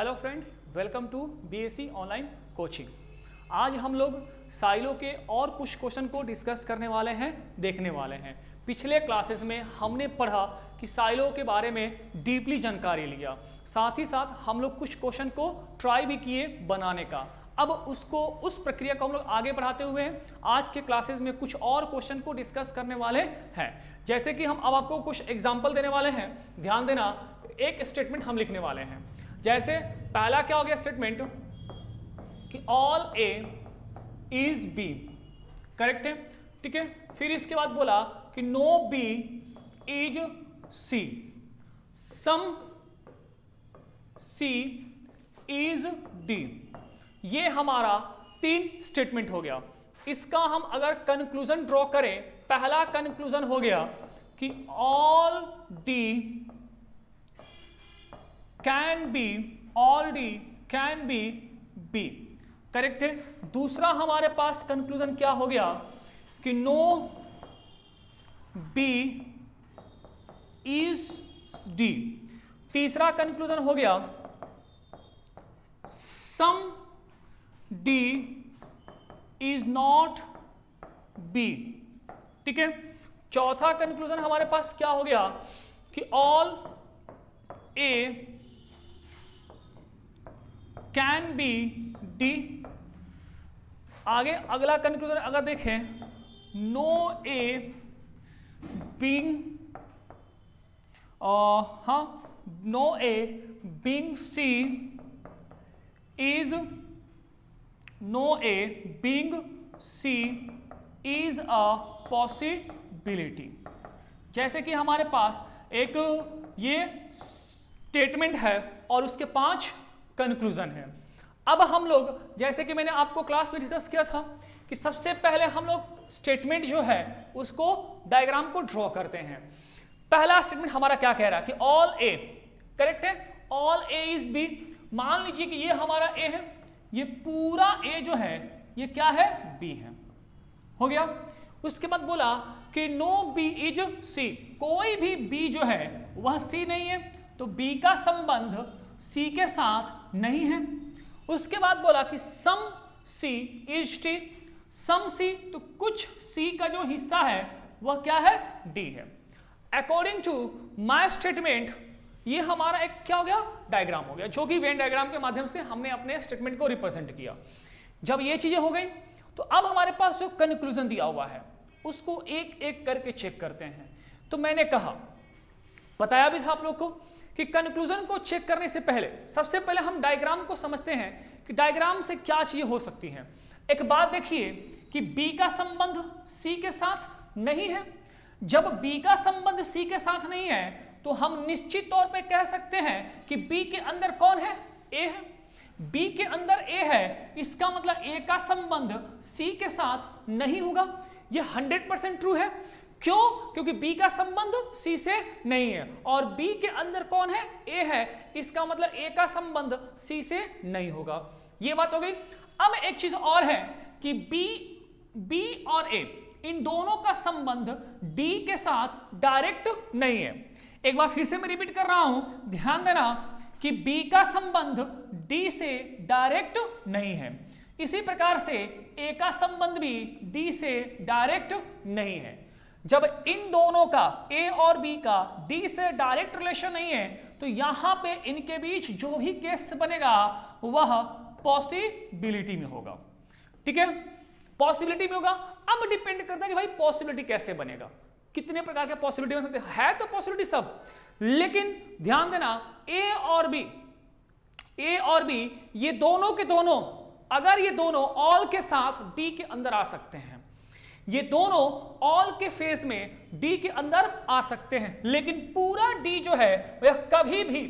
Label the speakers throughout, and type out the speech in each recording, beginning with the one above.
Speaker 1: Hello friends, welcome to BSc online coaching. आज हम लोग साइलो के और कुछ क्वेश्चन को डिस्कस करने वाले हैं, देखने वाले हैं। पिछले क्लासेस में हमने पढ़ा कि साइलो के बारे में डीपली जानकारी लिया, साथ ही साथ हम लोग कुछ क्वेश्चन को ट्राई भी किए बनाने का। अब उस प्रक्रिया को हम लोग आगे बढ़ाते हुए आज के क्लासेस में कुछ और क्वेश्चन को डिस्कस करने वाले हैं। जैसे कि हम अब आपको कुछ एग्जाम्पल देने वाले हैं, ध्यान देना। एक स्टेटमेंट हम लिखने वाले हैं, जैसे पहला क्या हो गया स्टेटमेंट कि all A is B, correct है, ठीक है। फिर इसके बाद बोला कि no B is C, some C is D. ये हमारा 3 स्टेटमेंट हो गया। इसका हम अगर कंक्लूजन ड्रॉ करें, पहला कंक्लूजन हो गया कि all D can be, all D can be B, correct है। दूसरा हमारे पास कंक्लूजन क्या हो गया कि नो बी इज डी। तीसरा कंक्लूजन हो गया some D is not B, ठीक है। चौथा कंक्लूजन हमारे पास क्या हो गया कि all A can be D. आगे अगला कंक्लूजन अगर देखें, no A being, no A being C is, no A being C is a possibility. जैसे कि हमारे पास एक ये स्टेटमेंट है और उसके 5 कंक्लूजन है। अब हम लोग, जैसे कि मैंने आपको क्लास में डिस्कस किया था कि सबसे पहले हम लोग स्टेटमेंट जो है उसको डायग्राम को ड्रॉ करते हैं। पहला स्टेटमेंट हमारा क्या कह रहा है कि ऑल ए, करेक्ट है, ऑल ए इज बी। मान लीजिए कि ये हमारा ए है, ये पूरा ए जो है ये क्या है, बी है, हो गया। उसके बाद बोला कि नो बी इज सी, कोई भी बी जो है वह सी नहीं है, तो बी का संबंध सी के साथ नहीं है। उसके बाद बोला कि सम सी इज टी, सम सी, तो कुछ सी का जो हिस्सा है वह क्या है, डी है। अकॉर्डिंग टू माय स्टेटमेंट, ये हमारा एक क्या हो गया, डायग्राम हो गया, जो कि वेन डायग्राम के माध्यम से हमने अपने स्टेटमेंट को रिप्रेजेंट किया। जब ये चीजें हो गई तो अब हमारे पास जो कंक्लूजन दिया हुआ है उसको एक एक करके चेक करते हैं। तो मैंने कहा, बताया भी था आप लोग को कि कंक्लूजन को चेक करने से पहले सबसे पहले हम डायग्राम को समझते हैं कि डायग्राम से क्या चीजें हो सकती हैं। एक बात देखिए कि बी का संबंध सी के साथ नहीं है। जब बी का संबंध सी के साथ नहीं है तो हम निश्चित तौर पे कह सकते हैं कि बी के अंदर कौन है, ए है। बी के अंदर ए है, इसका मतलब ए का संबंध सी के साथ नहीं होगा। यह 100% ट्रू है। क्यों? क्योंकि बी का संबंध सी से नहीं है और बी के अंदर कौन है, ए है, इसका मतलब ए का संबंध सी से नहीं होगा। ये बात हो गई। अब एक चीज और है कि बी और ए, इन दोनों का संबंध डी के साथ डायरेक्ट नहीं है। एक बार फिर से मैं रिपीट कर रहा हूं, ध्यान देना कि बी का संबंध डी से डायरेक्ट नहीं है। इसी प्रकार से ए का संबंध भी डी से डायरेक्ट नहीं है। जब इन दोनों का, ए और बी का, डी से डायरेक्ट रिलेशन नहीं है तो यहां पे इनके बीच जो भी केस बनेगा वह पॉसिबिलिटी में होगा, ठीक है, पॉसिबिलिटी में होगा। अब डिपेंड करता है कि भाई पॉसिबिलिटी कैसे बनेगा, कितने प्रकार के पॉसिबिलिटी बन सकते हैं, तो पॉसिबिलिटी सब, लेकिन ध्यान देना ए और बी ये दोनों के दोनों, अगर ये दोनों ऑल के साथ डी के अंदर आ सकते हैं, ये दोनों ऑल के फेज में डी के अंदर आ सकते हैं, लेकिन पूरा डी जो है वह कभी भी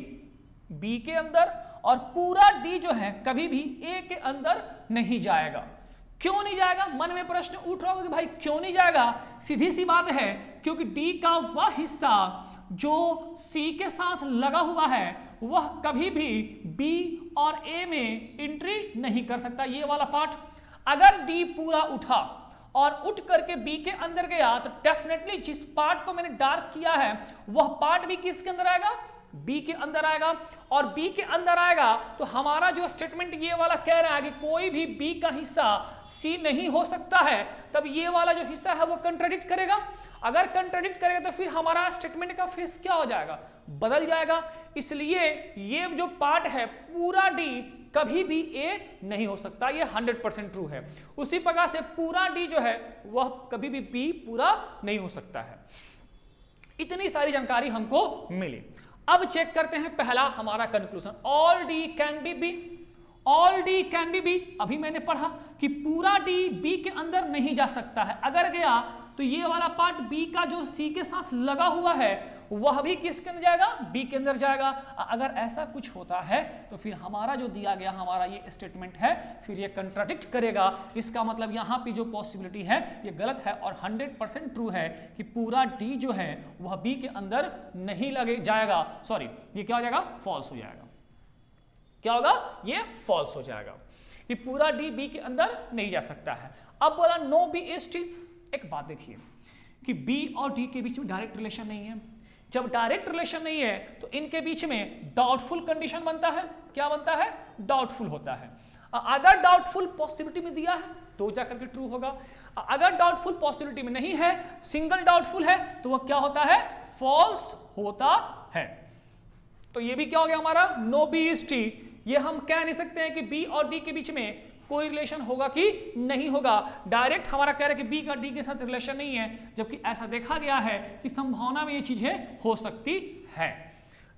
Speaker 1: बी के अंदर और पूरा डी जो है कभी भी ए के अंदर नहीं जाएगा। क्यों नहीं जाएगा? मन में प्रश्न उठ रहा होगा कि भाई क्यों नहीं जाएगा। सीधी सी बात है, क्योंकि डी का वह हिस्सा जो सी के साथ लगा हुआ है वह कभी भी बी और ए में एंट्री नहीं कर सकता। ये वाला पार्ट अगर डी पूरा उठा और उठ करके बी के अंदर गया तो डेफिनेटली जिस पार्ट को मैंने डार्क किया है वह पार्ट भी किसके अंदर आएगा, बी के अंदर आएगा, और बी के अंदर आएगा तो हमारा जो स्टेटमेंट ये वाला कह रहा है कि कोई भी बी का हिस्सा सी नहीं हो सकता है, तब ये वाला जो हिस्सा है वो कंट्राडिक्ट करेगा। अगर कंट्राडिक्ट करेगा तो फिर हमारा स्टेटमेंट का फेस क्या हो जाएगा, बदल जाएगा। इसलिए ये जो पार्ट है पूरा डी कभी भी ए नहीं हो सकता, ये 100% ट्रू है। उसी प्रकार से पूरा डी जो है वह कभी भी बी पूरा नहीं हो सकता है। इतनी सारी जानकारी हमको मिली। अब चेक करते हैं पहला हमारा conclusion, all D can be B. All D can be B, अभी मैंने पढ़ा कि पूरा डी बी के अंदर नहीं जा सकता है। अगर गया तो ये वाला पार्ट बी का जो सी के साथ लगा हुआ है वह भी किसके अंदर जाएगा, बी के अंदर जाएगा। अगर ऐसा कुछ होता है तो फिर हमारा जो दिया गया हमारा ये स्टेटमेंट है फिर ये कंट्राडिक्ट करेगा। इसका मतलब यहाँ पे जो पॉसिबिलिटी है ये गलत है और 100% ट्रू है कि पूरा डी जो है वह बी के अंदर नहीं लगे जाएगा। सॉरी, ये क्या हो जाएगा, फॉल्स हो जाएगा। क्या होगा, ये फॉल्स हो जाएगा कि पूरा डी बी के अंदर नहीं जा सकता है। अब बोला नो बी इज टी। एक बात देखिए कि बी और डी के बीच में डायरेक्ट रिलेशन नहीं है। जब डायरेक्ट रिलेशन नहीं है तो इनके बीच में डाउटफुल कंडीशन बनता है। क्या बनता है, डाउटफुल होता है। अगर डाउटफुल पॉसिबिलिटी में दिया है तो जाकर के ट्रू होगा। अगर डाउटफुल पॉसिबिलिटी में नहीं है, सिंगल डाउटफुल है, तो वह क्या होता है, फॉल्स होता है। तो ये भी क्या हो गया हमारा, नो बी इज टी। ये हम कह नहीं सकते हैं कि बी और डी के बीच में कोई रिलेशन होगा कि नहीं होगा। डायरेक्ट हमारा कह रहा है कि बी का डी के साथ रिलेशन नहीं है, जबकि ऐसा देखा गया है कि संभावना में ये चीजें हो सकती है,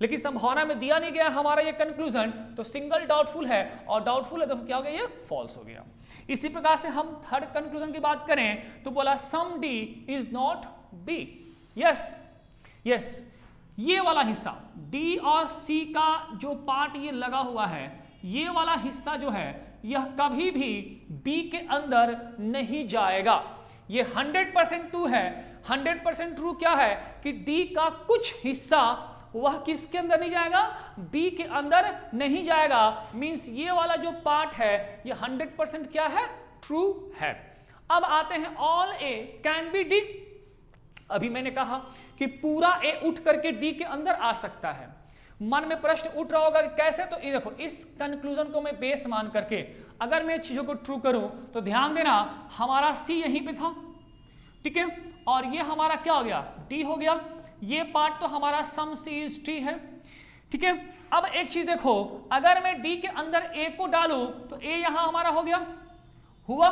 Speaker 1: लेकिन संभावना में दिया नहीं गया हमारा ये कंक्लूजन। तो सिंगल डाउटफुल है और डाउटफुल है तो क्या हो गया, ये फॉल्स हो गया। इसी प्रकार से हम थर्ड कंक्लूजन की बात करें तो बोला some D is not B. Yes yes, ये वाला हिस्सा डी और सी का जो पार्ट ये लगा हुआ है, ये वाला हिस्सा जो है यह कभी भी बी के अंदर नहीं जाएगा। ये 100% ट्रू है। 100% ट्रू क्या है कि डी का कुछ हिस्सा वह किसके अंदर नहीं जाएगा, बी के अंदर नहीं जाएगा। मींस ये वाला जो पार्ट है ये 100% क्या है, ट्रू है। अब आते हैं all A can be D. अभी मैंने कहा कि पूरा ए उठ करके डी के अंदर आ सकता है। मन में प्रश्न उठ रहा होगा कि कैसे, तो ये देखो इस कंक्लूजन को मैं बेस मान करके अगर मैं चीजों को ट्रू करूं तो ध्यान देना हमारा सी यहीं पे था, ठीक है, और ये हमारा क्या हो गया, डी हो गया। ये पार्ट तो हमारा सम सी इज टी है, ठीक है। अब एक चीज देखो, अगर मैं डी के अंदर ए को डालूं तो ए यहां हमारा हो गया, हुआ,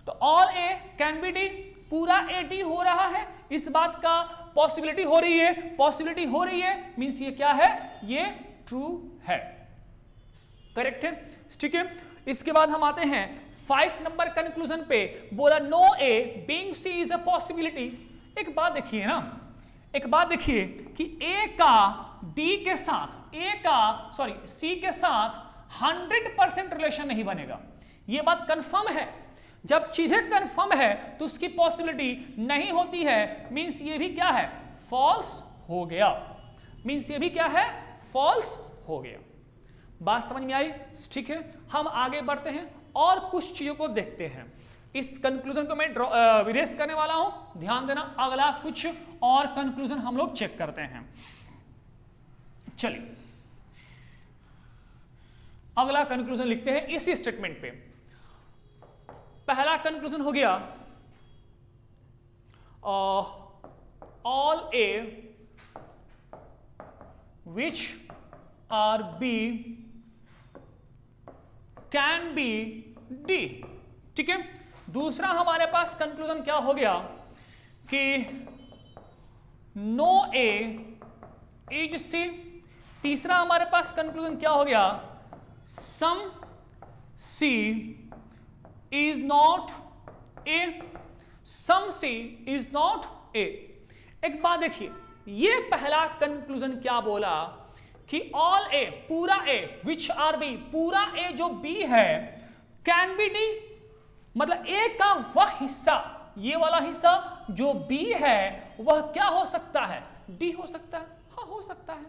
Speaker 1: तो all A can be D, पूरा ए डी हो रहा है। इस बात का पॉसिबिलिटी हो रही है, पॉसिबिलिटी हो रही है मींस ये क्या है, ये ट्रू है, करेक्ट है, ठीक है। इसके बाद हम आते हैं 5 नंबर कंक्लूजन पे। बोला no A being C is a possibility. एक बात देखिए ना, एक बात देखिए कि ए का डी के साथ, सी के साथ 100% रिलेशन नहीं बनेगा। ये बात कंफर्म है। जब चीजें कंफर्म है तो उसकी पॉसिबिलिटी नहीं होती है, मींस ये भी क्या है, फॉल्स हो गया। मींस ये भी क्या है, फॉल्स हो गया। बात समझ में आई, ठीक है। हम आगे बढ़ते हैं और कुछ चीजों को देखते हैं। इस कंक्लूजन को मैं विरेज करने वाला हूं, ध्यान देना। अगला कुछ और कंक्लूजन हम लोग चेक करते हैं। चलिए अगला कंक्लूजन लिखते हैं इसी स्टेटमेंट पे। पहला कंक्लूजन हो गया all A which are B can be D, ठीक है। दूसरा हमारे पास कंक्लूजन क्या हो गया कि नो ए इज सी। तीसरा हमारे पास कंक्लूजन क्या हो गया, सम सी is not a, sum c is not a। एक बात देखिए, ये पहला कंक्लूजन क्या बोला कि ऑल ए, पूरा ए, विच आर बी, पूरा ए जो बी है, कैन बी डी, मतलब ए का वह हिस्सा, ये वाला हिस्सा जो बी है वह क्या हो सकता है, डी हो सकता है। हाँ हो सकता है,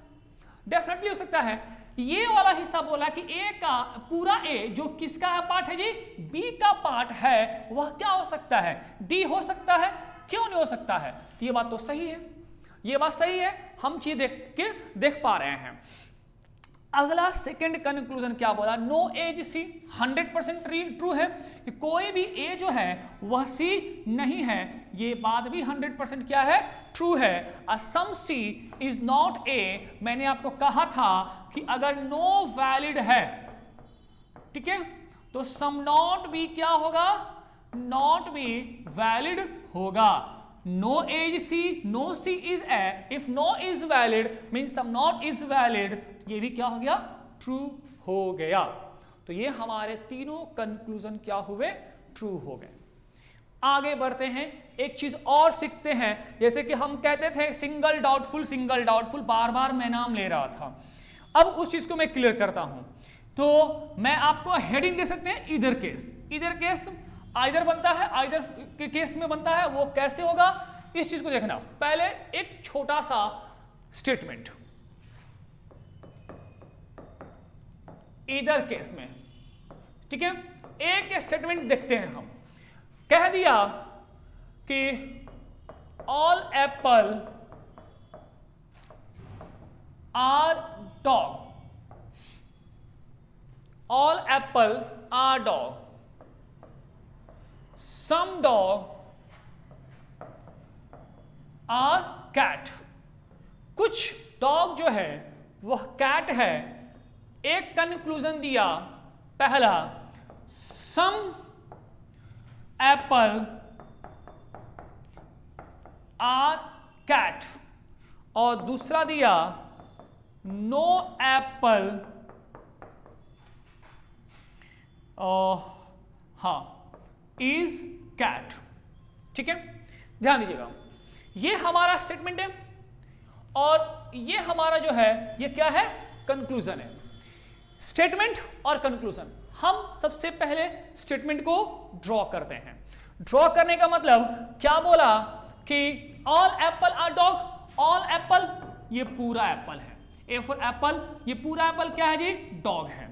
Speaker 1: डेफिनेटली हो सकता है। ये वाला हिस्सा बोला कि ए का पूरा ए जो किसका है पार्ट है जी, बी का पार्ट है, वह क्या हो सकता है, डी हो सकता है। क्यों नहीं हो सकता है, तो ये बात तो सही है। ये बात सही है, हम चीज देख पा रहे हैं। अगला सेकंड कंक्लूजन क्या बोला, नो एज सी 100% ट्रू है कि कोई भी ए जो है वह सी नहीं है, ये बात भी 100% क्या है, ट्रू है। सम सी इज नॉट ए, मैंने आपको कहा था कि अगर नो वैलिड है, ठीक है, तो सम नॉट बी क्या होगा, नॉट बी वैलिड होगा। No as C, no C is A, if no is valid mean some not is valid, ये भी क्या हो गया, ट्रू हो गया। तो ये हमारे तीनों कंक्लूजन क्या हुए, ट्रू हो गए। आगे बढ़ते हैं, एक चीज और सीखते हैं, जैसे कि हम कहते थे सिंगल डाउटफुल, बार बार मैं नाम ले रहा था, अब उस चीज को मैं क्लियर करता हूं। तो मैं आपको हेडिंग दे सकते हैं इधर केस आइदर बनता है, आइदर के केस में बनता है, वो कैसे होगा इस चीज को देखना। पहले एक छोटा सा स्टेटमेंट इधर केस में, ठीक है, एक स्टेटमेंट देखते हैं हम। कह दिया कि all apple are dog, all apple are dog, some dog are cat, कुछ डॉग जो है वह कैट है। एक कंक्लूजन दिया पहला, some apple are cat, और दूसरा दिया no apple, हाँ इज कैट, ठीक है, ध्यान दीजिएगा, ये हमारा स्टेटमेंट है और ये हमारा जो है ये क्या है, कंक्लूजन है। स्टेटमेंट और कंक्लूजन, हम सबसे पहले स्टेटमेंट को ड्रॉ करते हैं। ड्रॉ करने का मतलब क्या बोला कि all apple are dog, all apple ये पूरा एप्पल है, ए फॉर एप्पल, ये पूरा एप्पल क्या है जी, डॉग है।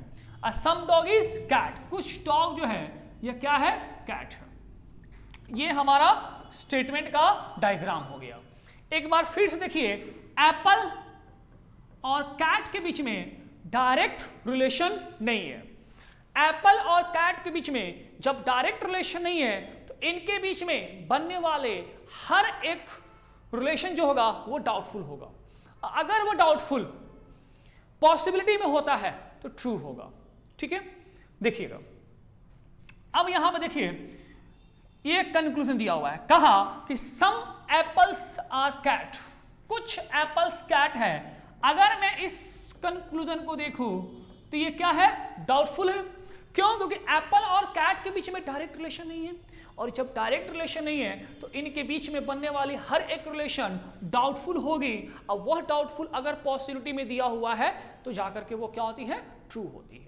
Speaker 1: सम डॉग इज कैट, कुछ डॉग जो है ये क्या है, कैट है। ये हमारा स्टेटमेंट का डायग्राम हो गया। एक बार फिर से देखिए, एप्पल और कैट के बीच में डायरेक्ट रिलेशन नहीं है। एप्पल और कैट के बीच में जब डायरेक्ट रिलेशन नहीं है तो इनके बीच में बनने वाले हर एक रिलेशन जो होगा वो डाउटफुल होगा। अगर वो डाउटफुल पॉसिबिलिटी में होता है तो ट्रू होगा, ठीक है। देखिएगा, अब यहां पर देखिए ये कंक्लूजन दिया हुआ है, कहा कि सम एप्पल्स आर कैट, कुछ एप्पल्स कैट है। अगर मैं इस कंक्लूजन को देखूं तो ये क्या है, डाउटफुल है। क्यों? क्योंकि एप्पल और कैट के बीच में डायरेक्ट रिलेशन नहीं है, और जब डायरेक्ट रिलेशन नहीं है तो इनके बीच में बनने वाली हर एक रिलेशन डाउटफुल होगी। अब वह डाउटफुल अगर पॉसिबिलिटी में दिया हुआ है तो जाकर के वो क्या होती है, ट्रू होती है।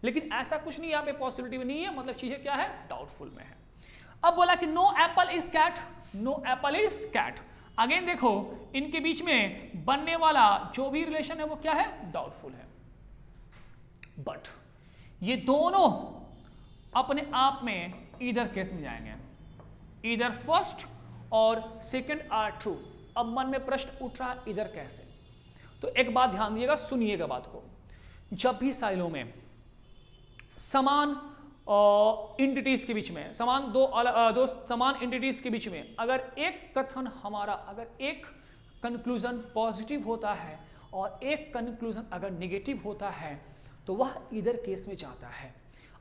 Speaker 1: लेकिन ऐसा कुछ नहीं, यहाँ पे पॉसिबिलिटी में नहीं है, मतलब चीजें क्या है, डाउटफुल में है। अब बोला कि no apple is cat, no apple is cat. Again देखो, इनके बीच में बनने वाला जो भी रिलेशन है वो क्या है, डाउटफुल है। बट ये दोनों अपने आप में इधर केस में जाएंगे, इधर फर्स्ट और सेकंड आर ट्रू। अब मन में प्रश्न उठ रहा है इधर कैसे, तो एक बात ध्यान दीजिएगा, सुनिएगा बात को। जब भी साइलों में समान इंटिटीज के बीच में, समान दो समान इंटिटीज के बीच में अगर एक कथन हमारा, अगर एक कंक्लूजन पॉजिटिव होता है और एक कंक्लूजन अगर नेगेटिव होता है तो वह इधर केस में जाता है।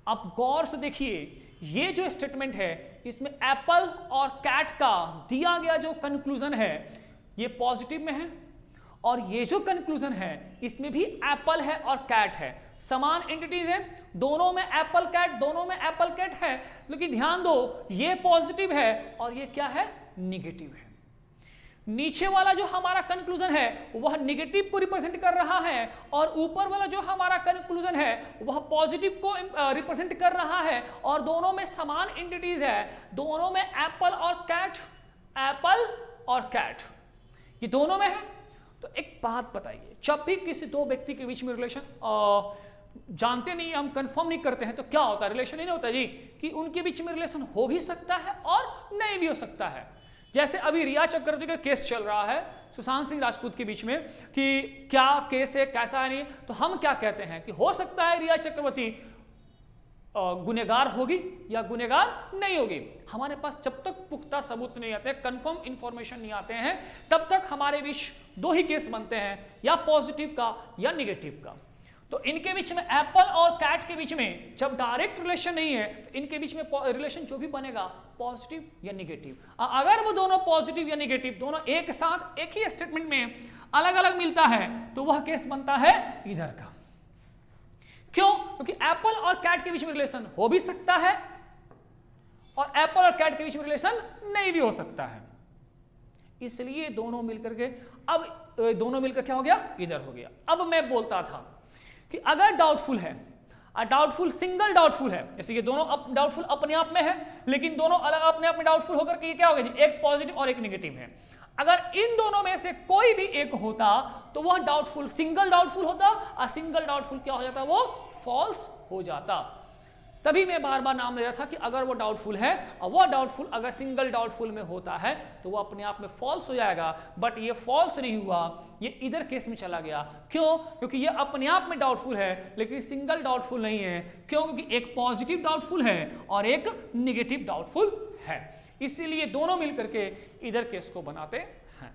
Speaker 1: अब गौर से देखिए, ये जो स्टेटमेंट है इसमें एप्पल और कैट का दिया गया जो कंक्लूजन है ये पॉजिटिव में है, और ये जो कंक्लूजन है इसमें भी एप्पल है और कैट है, समान एंटिटीज है, दोनों में एप्पल कैट, दोनों में एप्पल कैट है। लेकिन ध्यान दो, ये पॉजिटिव है और ये क्या है, निगेटिव है। नीचे वाला जो हमारा कंक्लूजन है वह निगेटिव को रिप्रेजेंट कर रहा है, और ऊपर वाला जो हमारा कंक्लूजन है वह पॉजिटिव को रिप्रेजेंट कर रहा है, और दोनों में समान एंटिटीज है, दोनों में एप्पल और कैट, एप्पल और कैट, ये दोनों में है। तो एक बात बताइए, जब भी किसी दो व्यक्ति के बीच में रिलेशन जानते नहीं, हम कंफर्म नहीं करते हैं, तो क्या होता है, रिलेशन नहीं होता जी, कि उनके बीच में रिलेशन हो भी सकता है और नहीं भी हो सकता है। जैसे अभी रिया चक्रवर्ती का केस चल रहा है, सुशांत सिंह राजपूत के बीच में कि क्या केस है, कैसा है नहीं, तो हम क्या कहते हैं कि हो सकता है रिया चक्रवर्ती गुनहगार होगी या गुनहगार नहीं होगी। हमारे पास जब तक पुख्ता सबूत नहीं आते, कंफर्म इंफॉर्मेशन नहीं आते हैं, तब तक हमारे बीच दो ही केस बनते हैं, या पॉजिटिव का या निगेटिव का। तो इनके बीच में, एप्पल और कैट के बीच में जब डायरेक्ट रिलेशन नहीं है, तो इनके बीच में रिलेशन जो भी बनेगा पॉजिटिव या निगेटिव। अगर वो दोनों पॉजिटिव या निगेटिव दोनों एक साथ एक ही स्टेटमेंट में अलग अलग मिलता है, तो वह केस बनता है इधर का। क्यों? क्योंकि एप्पल और कैट के बीच में रिलेशन हो भी सकता है और एप्पल और कैट के बीच में रिलेशन नहीं भी हो सकता है। इसलिए दोनों मिलकर के, अब दोनों मिलकर क्या हो गया, इधर हो गया। अब मैं बोलता था कि अगर डाउटफुल है, डाउटफुल सिंगल डाउटफुल है, जैसे ये दोनों डाउटफुल अपने आप में है, लेकिन दोनों अलग अपने आप में डाउटफुल होकर के ये क्या हो गया जी, एक पॉजिटिव और एक नेगेटिव है। अगर इन दोनों में से कोई भी एक होता तो वह डाउटफुल सिंगल डाउटफुल होता, और सिंगल डाउटफुल क्या हो जाता, वो फॉल्स हो जाता। तभी मैं बार बार नाम ले रहा था कि अगर वो डाउटफुल है और वो डाउटफुल अगर सिंगल डाउटफुल में होता है तो वो अपने आप में फॉल्स हो जाएगा। बट ये फॉल्स नहीं हुआ, ये इधर केस में चला गया। क्यों? क्योंकि ये अपने आप में डाउटफुल है लेकिन सिंगल डाउटफुल नहीं है। क्यों? क्योंकि एक पॉजिटिव डाउटफुल है और एक निगेटिव डाउटफुल है, इसीलिए दोनों मिलकर के इधर केस को बनाते हैं।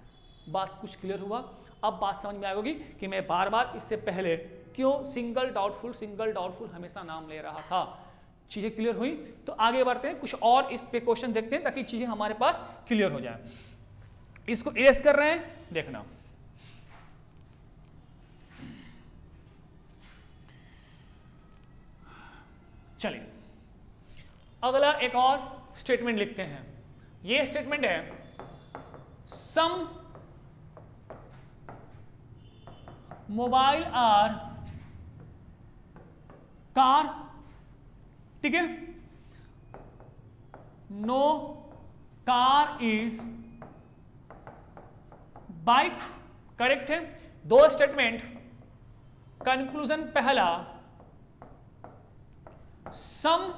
Speaker 1: बात कुछ क्लियर हुआ? अब बात समझ में आएगी कि मैं बार बार इससे पहले क्यों सिंगल डाउटफुल हमेशा नाम ले रहा था। चीजें क्लियर हुई? तो आगे बढ़ते हैं, कुछ और इस पे क्वेश्चन देखते हैं ताकि चीजें हमारे पास क्लियर हो जाए। इसको इरेज कर रहे हैं, देखना। चलिए अगला एक और स्टेटमेंट लिखते हैं। ये स्टेटमेंट है सम मोबाइल आर कार, ठीक है, no car is bike, correct है। दो स्टेटमेंट, कंक्लूजन पहला, some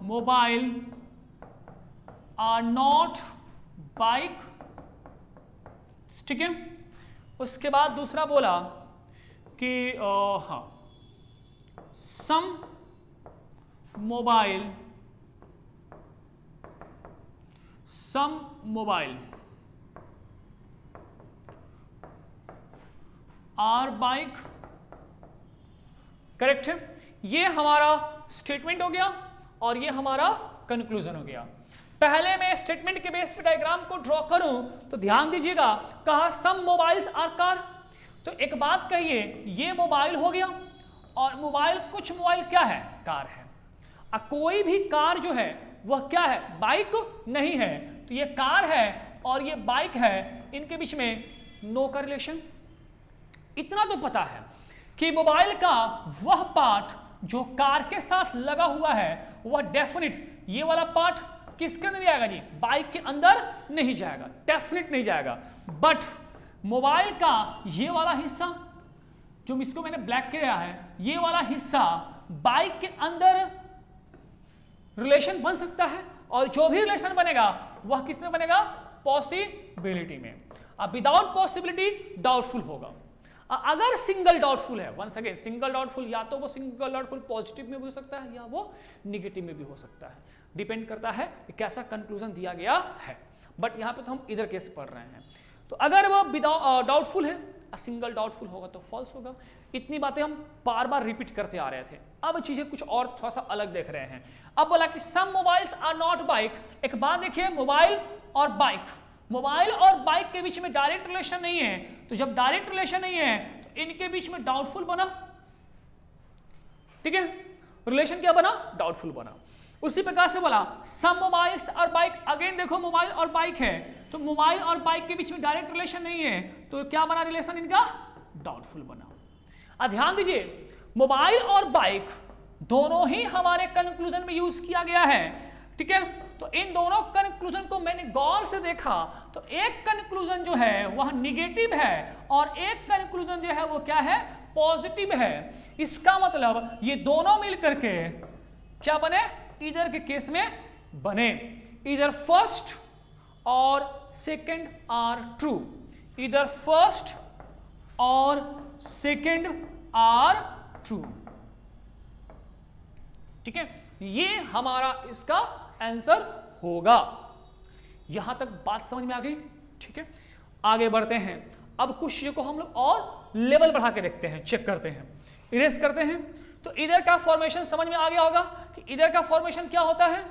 Speaker 1: mobile are not bike, ठीक है। उसके बाद दूसरा बोला कि हाँ, some mobile are bike, correct है। ये हमारा स्टेटमेंट हो गया और ये हमारा कंक्लूजन हो गया। पहले मैं स्टेटमेंट के बेस पे डायग्राम को ड्रॉ करूं तो ध्यान दीजिएगा, कहा सम मोबाइल्स आर कार, तो एक बात कहिए, ये मोबाइल हो गया और मोबाइल, कुछ मोबाइल क्या है, कार है। कोई भी कार जो है वह क्या है, बाइक नहीं है, तो ये कार है और ये बाइक है, इनके बीच में नो का रिलेशन। इतना तो पता है कि मोबाइल का वह पार्ट जो कार के साथ लगा हुआ है वह डेफिनेट, ये वाला पार्ट किसके अंदर जाएगा जी, बाइक के अंदर नहीं जाएगा, डेफिनेट नहीं जाएगा। बट मोबाइल का ये वाला हिस्सा जो इसको मैंने ब्लैक किया है, ये वाला हिस्सा बाइक के अंदर रिलेशन बन सकता है, और जो भी रिलेशन बनेगा वह किस में बनेगा, पॉसिबिलिटी में। अब विदाउट पॉसिबिलिटी डाउटफुल होगा। अगर सिंगल डाउटफुल है, वंस अगेन सिंगल डाउटफुल, या तो वो सिंगल डाउटफुल पॉजिटिव में भी हो सकता है या वो निगेटिव में भी हो सकता है, डिपेंड करता है कि कैसा कंक्लूजन दिया गया है। बट यहाँ पे तो हम इधर केस पढ़ रहे हैं। तो अगर वो डाउटफुल है, सिंगल डाउटफुल होगा तो फॉल्स होगा। इतनी बातें हम बार बार रिपीट करते आ रहे थे। अब चीजें कुछ और थोड़ा सा अलग देख रहे हैं। अब बोला कि सम मोबाइल्स आर नॉट बाइक। एक बात देखिए, मोबाइल और बाइक, मोबाइल और बाइक के बीच में डायरेक्ट रिलेशन नहीं है, तो जब डायरेक्ट रिलेशन नहीं है तो इनके बीच में डाउटफुल बना, ठीक है, रिलेशन क्या बना, डाउटफुल बना। उसी प्रकार से बोला सम मोबाइल्स और बाइक, अगेन देखो मोबाइल और बाइक है, तो मोबाइल और बाइक के बीच में डायरेक्ट रिलेशन नहीं है, तो क्या बना रिलेशन इनका, डाउटफुल बना। ध्यान दीजिए, मोबाइल और बाइक दोनों ही हमारे कंक्लूजन में यूज किया गया है, ठीक है। तो इन दोनों कंक्लूजन को मैंने गौर से देखा, तो एक कंक्लूजन जो है वह निगेटिव है और एक कंक्लूजन जो है वो क्या है, पॉजिटिव है। इसका मतलब ये दोनों मिलकर के क्या बने, इधर के केस में बने, इधर फर्स्ट और सेकेंड आर ट्रू, इधर फर्स्ट और सेकेंड आर ट्रू। ठीक है, ये हमारा इसका आंसर होगा। यहां तक बात समझ में आ गई? ठीक है, आगे बढ़ते हैं। अब कुछ चीजों को हम लोग और लेवल बढ़ा के देखते हैं, चेक करते हैं, इरेज करते हैं। तो इधर का फॉर्मेशन समझ में आ गया होगा कि इधर का फॉर्मेशन क्या होता है।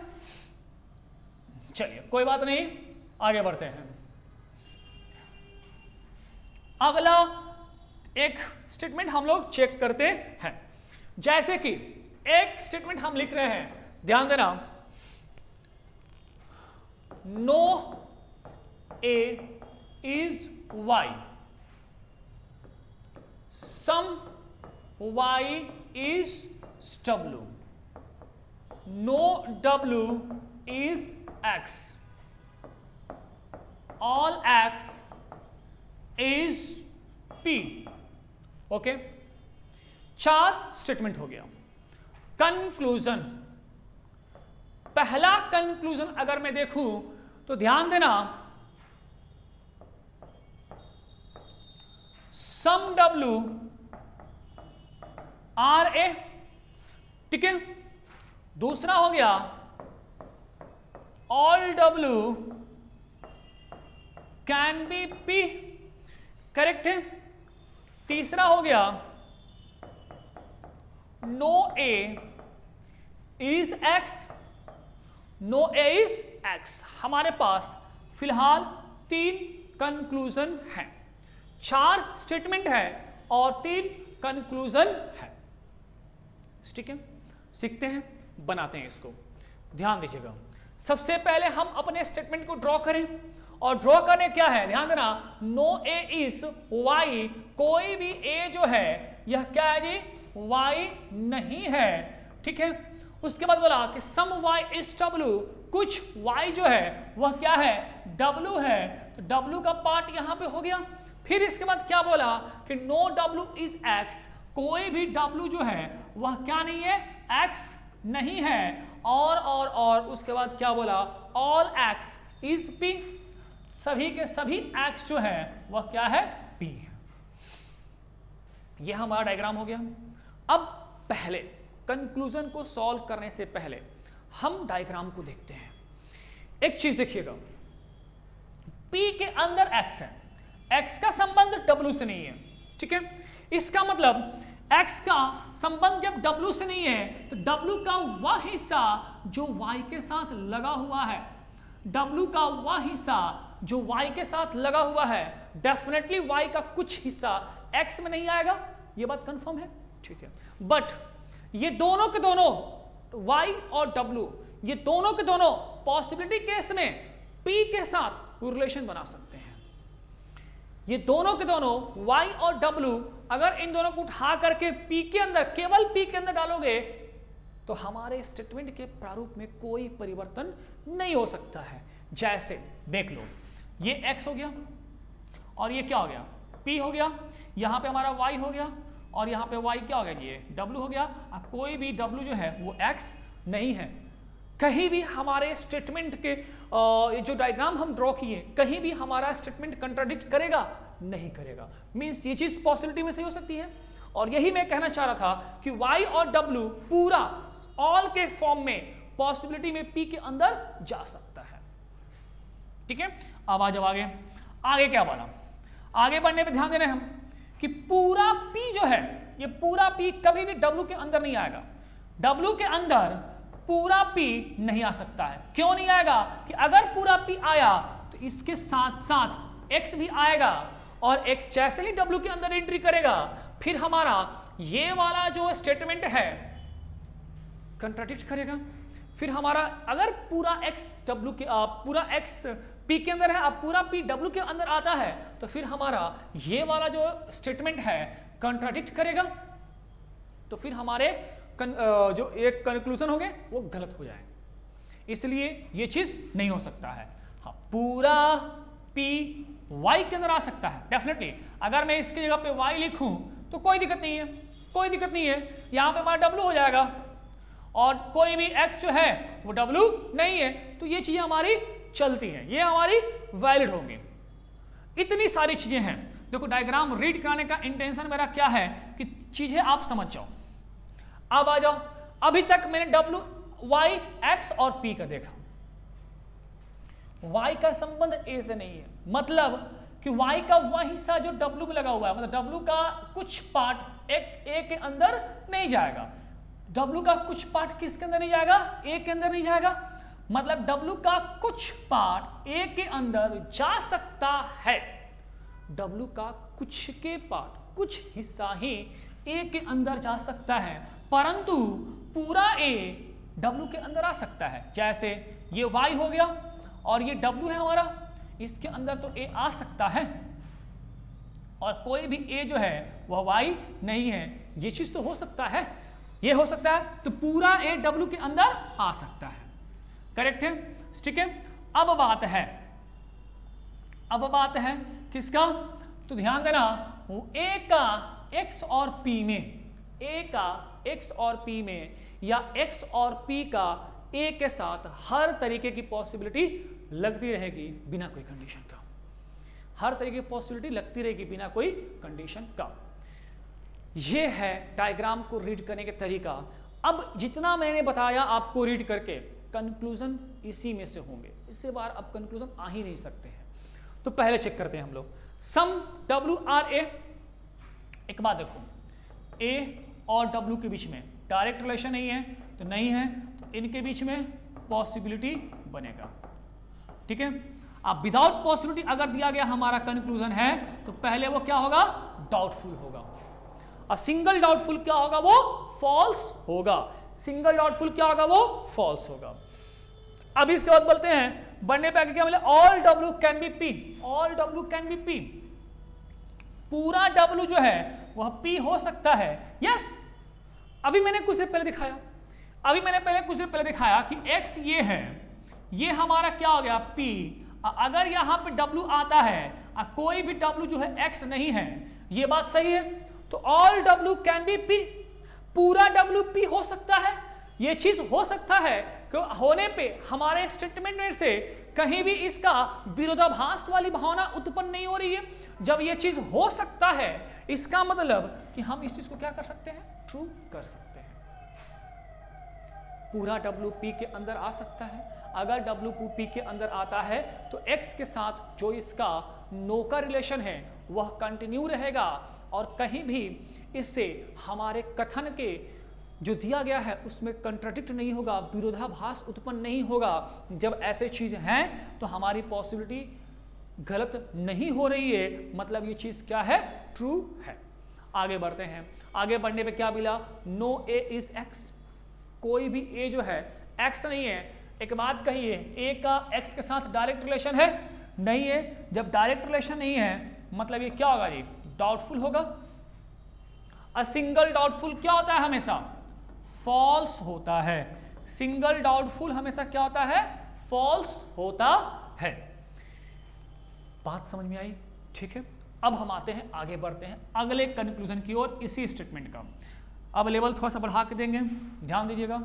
Speaker 1: चलिए कोई बात नहीं, आगे बढ़ते हैं। अगला एक स्टेटमेंट हम लोग चेक करते हैं। जैसे कि एक स्टेटमेंट हम लिख रहे हैं, ध्यान देना, no A is Y, some Y is W, no W is X, all X is P. Okay, 4 statement हो गया। कंक्लूजन, पहला कंक्लूजन अगर मैं देखूं तो ध्यान देना, सम डब्ल्यू आर ए, ठीक है। दूसरा हो गया all W can be P, correct है। तीसरा हो गया no A is X, no A is X. हमारे पास फिलहाल 3 कंक्लूजन है, 4 स्टेटमेंट है और 3 कंक्लूजन है। ठीक है, सीखते हैं, बनाते हैं इसको। ध्यान दीजिएगा, सबसे पहले हम अपने स्टेटमेंट को ड्रॉ करें। और ड्रॉ करने क्या है, ध्यान देना, नो ए इज वाई, कोई भी ए जो है यह क्या है जी, वाई नहीं है। ठीक है, उसके बाद बोला कि सम वाई इज डब्ल्यू, कुछ वाई जो है वह क्या है, डब्ल्यू है। तो डब्ल्यू का पार्ट यहां पे हो गया। फिर इसके बाद क्या बोला कि नो डब्ल्यू इज एक्स, कोई भी डब्ल्यू जो है वह क्या नहीं है, एक्स नहीं है। और उसके बाद क्या बोला, ऑल एक्स इज पी, सभी के सभी एक्स जो है वह क्या है, पी है। यह हमारा डायग्राम हो गया। अब पहले कंक्लूजन को सॉल्व करने से पहले हम डायग्राम को देखते हैं। एक चीज देखिएगा, P के अंदर X है, X का संबंध W से नहीं है। ठीक है, इसका मतलब X का संबंध जब W से नहीं है तो W का वह हिस्सा जो Y के साथ लगा हुआ है, W का वह हिस्सा जो Y के साथ लगा हुआ है, डेफिनेटली Y का कुछ हिस्सा X में नहीं आएगा। यह बात कंफर्म है, ठीक है। बट ये दोनों के दोनों Y और W, ये दोनों के दोनों पॉसिबिलिटी केस में P के साथ रिलेशन बना सकते हैं। ये दोनों के दोनों Y और W, अगर इन दोनों को उठा करके P के अंदर, केवल P के अंदर डालोगे तो हमारे स्टेटमेंट के प्रारूप में कोई परिवर्तन नहीं हो सकता है। जैसे देख लो, ये X हो गया और ये क्या हो गया, P हो गया, यहां पे हमारा Y हो गया और यहां पे Y क्या हो गया, ये W हो गया। कोई भी W जो है वो X नहीं है। कहीं भी हमारे स्टेटमेंट के जो डायग्राम हम ड्रॉ किए, कहीं भी हमारा स्टेटमेंट कंट्राडिक्ट करेगा, नहीं करेगा। मींस ये चीज पॉसिबिलिटी में सही हो सकती है। और यही मैं कहना चाह रहा था कि Y और W पूरा ऑल के फॉर्म में पॉसिबिलिटी में P के अंदर जा सकता है। ठीक है, अब आ जाओ आगे क्या बना। आगे बढ़ने पे ध्यान देना हम कि पूरा P जो है, ये पूरा P कभी भी W के अंदर नहीं आएगा। W के अंदर पूरा P नहीं आ सकता है। क्यों नहीं आएगा कि अगर पूरा P आया तो इसके साथ साथ X भी आएगा और X जैसे ही W के अंदर एंट्री करेगा फिर हमारा ये वाला जो स्टेटमेंट है कंट्राडिक्ट करेगा। फिर हमारा अगर पूरा X W के पूरा X P के अंदर है, अब पूरा P W के अंदर आता है तो फिर हमारा ये वाला जो स्टेटमेंट है कंट्राडिक्ट करेगा। तो फिर हमारे जो एक कंक्लूजन हो गए वो गलत हो जाए, इसलिए ये चीज नहीं हो सकता है। हाँ, पूरा P Y के अंदर आ सकता है डेफिनेटली। अगर मैं इसकी जगह पे Y लिखूं तो कोई दिक्कत नहीं है, कोई दिक्कत नहीं है। यहां पे हमारा W हो जाएगा और कोई भी X जो है वो W नहीं है, तो ये चीजें हमारी चलती हैं, ये हमारी वैलिड होंगी। इतनी सारी चीजें हैं। देखो डायग्राम रीड कराने का इंटेंशन मेरा क्या है कि चीजें आप समझ जाओ। अब आ जाओ, अभी तक मैंने W, Y, X और P का देखा। Y का संबंध A से नहीं है, मतलब कि Y का वह हिस्सा जो W में लगा हुआ है, मतलब W का कुछ पार्ट A के अंदर नहीं जाएगा। W का कुछ पार्ट किसके अंदर नहीं जाएगा? A के अंदर नहीं जाएगा। मतलब W का कुछ पार्ट A के अंदर जा सकता है। W का कुछ के पार्ट, कुछ हिस्सा ही A के अंदर जा सकता है, परंतु पूरा A W के अंदर आ सकता है। जैसे ये Y हो गया और ये W है हमारा, इसके अंदर तो A आ सकता है और कोई भी A जो है वह Y नहीं है। ये चीज तो हो सकता है, ये हो सकता है, तो पूरा A W के अंदर आ सकता है। करेक्ट है, ठीक है। अब बात है किसका? तो ध्यान देना, वो A का X और P में, A का X और P में या X और P का A के साथ हर तरीके की पॉसिबिलिटी लगती रहेगी बिना कोई कंडीशन का। हर तरीके की पॉसिबिलिटी लगती रहेगी बिना कोई कंडीशन का। ये है डायग्राम को रीड करने के तरीका। अब जितना मैंने बताया आपको रीड करके, कंक्लूजन इसी में से होंगे, इससे बाहर अब कंक्लूजन आ ही नहीं सकते हैं। तो पहले चेक करते हैं हम लोग सम WRA। एक बात देखो, A और W के बीच में डायरेक्ट रिलेशन नहीं है, तो नहीं है, तो इनके बीच में पॉसिबिलिटी बनेगा। ठीक है। अब विदाउट पॉसिबिलिटी अगर दिया गया हमारा कंक्लूजन है, तो पहले वो क्या होगा? डाउटफुल होगा। और सिंगल डाउटफुल क्या होगा? वो फॉल्स होगा। सिंगल डाउटफुल क्या होगा? वो फॉल्स होगा। अब इसके बाद बोलते हैं, बढ़ने पे आगे क्या मिले? All W can be P। All W can be P। पूरा W जो है वह P हो सकता है। यस, अभी मैंने कुछ देर पहले दिखाया कि X ये है, ये हमारा क्या हो गया? P। अगर यहां पे W आता है, कोई भी W जो है X नहीं है, ये बात सही है, तो all W can be P। पूरा W P हो सकता है। ये चीज हो सकता है कि होने पे हमारे स्टेटमेंट में से कहीं भी इसका विरोधाभास वाली भावना उत्पन्न नहीं हो रही है। जब ये चीज हो सकता है, इसका मतलब कि हम इस चीज को क्या कर सकते हैं? ट्रू कर सकते हैं। पूरा W P के अंदर आ सकता है। अगर W P के अंदर आता है तो X के साथ जो इसका नो का रिलेशन है वह कंटिन्यू रहेगा और कहीं भी इससे हमारे कथन के जो दिया गया है उसमें कंट्राडिक्ट नहीं होगा, विरोधाभास उत्पन्न नहीं होगा। जब ऐसे चीज हैं तो हमारी पॉसिबिलिटी गलत नहीं हो रही है, मतलब ये चीज क्या है? ट्रू है। आगे बढ़ते हैं। आगे बढ़ने पे क्या मिला? No A is X। कोई भी A जो है X नहीं है। एक बात कहिए, A का X के साथ डायरेक्ट रिलेशन है? नहीं है। जब डायरेक्ट रिलेशन नहीं है, मतलब ये क्या होगा जी? डाउटफुल होगा। अ सिंगल डाउटफुल क्या होता है? हमेशा फॉल्स होता है। सिंगल डाउटफुल हमेशा क्या होता है? फॉल्स होता है। बात समझ में आई? ठीक है। अब हम आते हैं, आगे बढ़ते हैं अगले कंक्लूजन की ओर इसी स्टेटमेंट का। अब लेवल थोड़ा सा बढ़ा के देंगे, ध्यान दीजिएगा।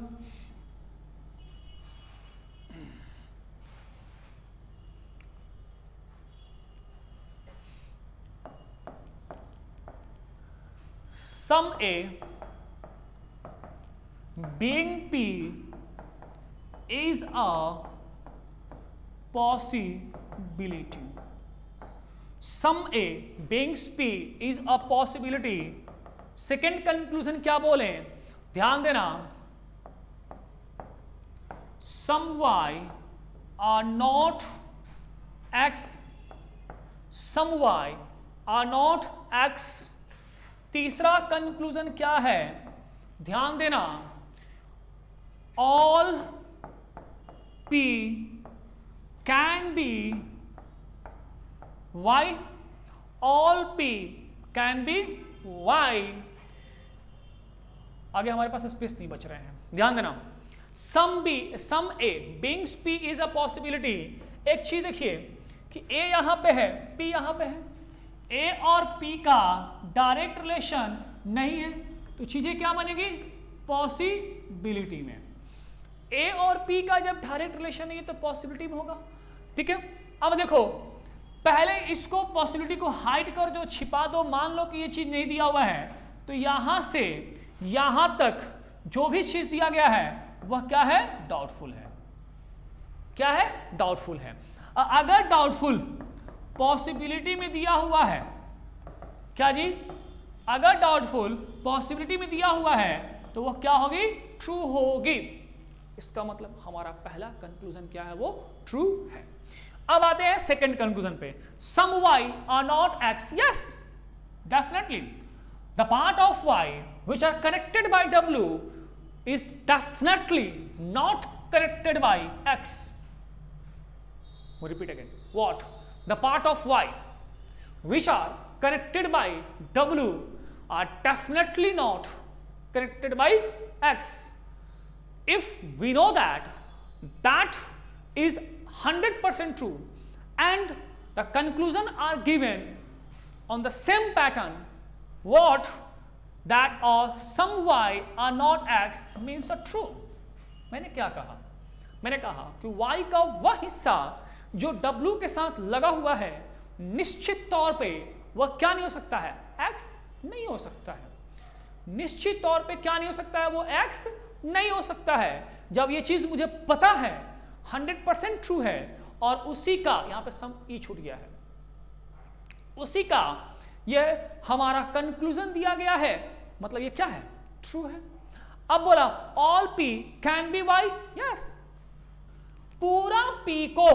Speaker 1: Sum A being P is a possibility. Sum A being P is a possibility. Second conclusion क्या बोले? ध्यान देना, Sum Y are not X. Sum Y are not X. तीसरा कंक्लूजन क्या है? ध्यान देना, all P can be Y. All P can be Y. आगे हमारे पास स्पेस नहीं बच रहे हैं, ध्यान देना। सम A being P is a possibility. एक चीज देखिए कि A यहां पे है, P यहां पे है, A और P का डायरेक्ट रिलेशन नहीं है, तो चीजें क्या बनेगी? पॉसिबिलिटी में। A और P का जब डायरेक्ट रिलेशन नहीं है तो पॉसिबिलिटी में होगा। ठीक है। अब देखो पहले इसको पॉसिबिलिटी को हाइड कर दो, छिपा दो, मान लो कि ये चीज नहीं दिया हुआ है, तो यहां से यहां तक जो भी चीज दिया गया है वह क्या है, डाउटफुल है। क्या है, डाउटफुल है। अगर डाउटफुल पॉसिबिलिटी में दिया हुआ है, क्या जी, अगर डाउटफुल पॉसिबिलिटी में दिया हुआ है तो वह क्या होगी, ट्रू होगी। इसका मतलब हमारा पहला कंक्लूजन क्या है, वो ट्रू है। अब आते हैं सेकंड कंक्लूजन पे, some y are not x। Yes, definitely the part of y which are connected by w is definitely not connected by x. We repeat again, what? The part of y which are connected by w are definitely not connected by x. If we know that that is 100% true and the conclusion are given on the same pattern, what that of some y are not x means a true. मैंने क्या कहा, मैंने कहा कि y का वह हिस्सा जो w के साथ लगा हुआ है निश्चित तौर पे वह क्या नहीं हो सकता है, x नहीं हो सकता है। निश्चित तौर पे क्या नहीं हो सकता है, वो x नहीं हो सकता है। जब ये चीज मुझे पता है 100% ट्रू है और उसी का यहां पे सम ई छूट गया है, उसी का ये हमारा कंक्लूजन दिया गया है, मतलब ये क्या है, ट्रू है। अब बोला all p can be y। Yes, पूरा p को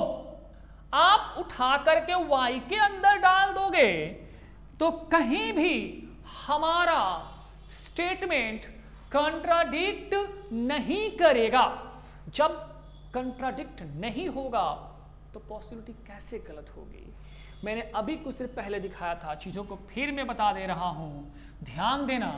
Speaker 1: आप उठा करके y के अंदर डाल दोगे तो कहीं भी हमारा स्टेटमेंट कंट्राडिक्ट नहीं करेगा। जब कंट्राडिक्ट नहीं होगा तो पॉसिबिलिटी कैसे गलत होगी। मैंने अभी कुछ देर पहले दिखाया था, चीजों को फिर मैं बता दे रहा हूं, ध्यान देना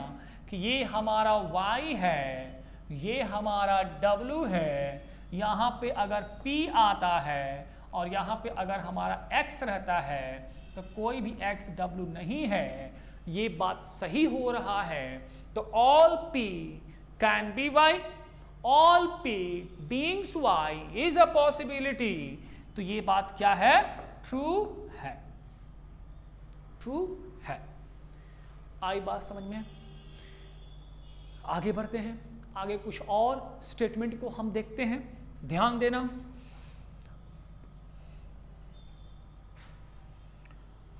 Speaker 1: कि ये हमारा y है, ये हमारा w है, यहां पे अगर p आता है और यहां पे अगर हमारा x रहता है तो कोई भी x w नहीं है, ये बात सही हो रहा है। तो all p can be y, all p beings y is a possibility. तो ये बात क्या है, ट्रू है, ट्रू है। आई बात समझ में। आगे बढ़ते हैं, आगे कुछ और स्टेटमेंट को हम देखते हैं, ध्यान देना।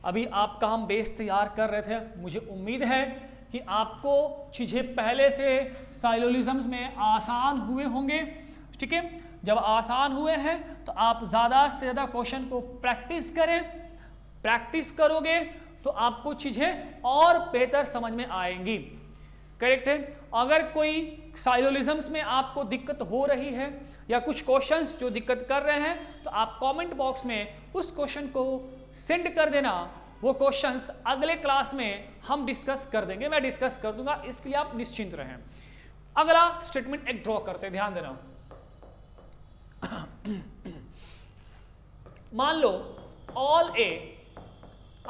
Speaker 1: अभी आपका हम बेस तैयार कर रहे थे, मुझे उम्मीद है कि आपको चीजें पहले से साइलोलिज्म्स में आसान हुए होंगे, ठीक है। जब आसान हुए हैं तो आप ज़्यादा से ज़्यादा क्वेश्चन को प्रैक्टिस करें, प्रैक्टिस करोगे तो आपको चीज़ें और बेहतर समझ में आएंगी, करेक्ट है। अगर कोई साइलोलिज्म्स में आपको दिक्कत हो रही है या कुछ क्वेश्चंस जो दिक्कत कर रहे हैं तो आप कमेंट बॉक्स में उस क्वेश्चन को सेंड कर देना, वो क्वेश्चंस अगले क्लास में हम डिस्कस कर देंगे, मैं डिस्कस कर दूंगा, इसके लिए आप निश्चिंत रहें। अगला स्टेटमेंट एक ड्रॉ करते हैं, ध्यान देना। मान लो all A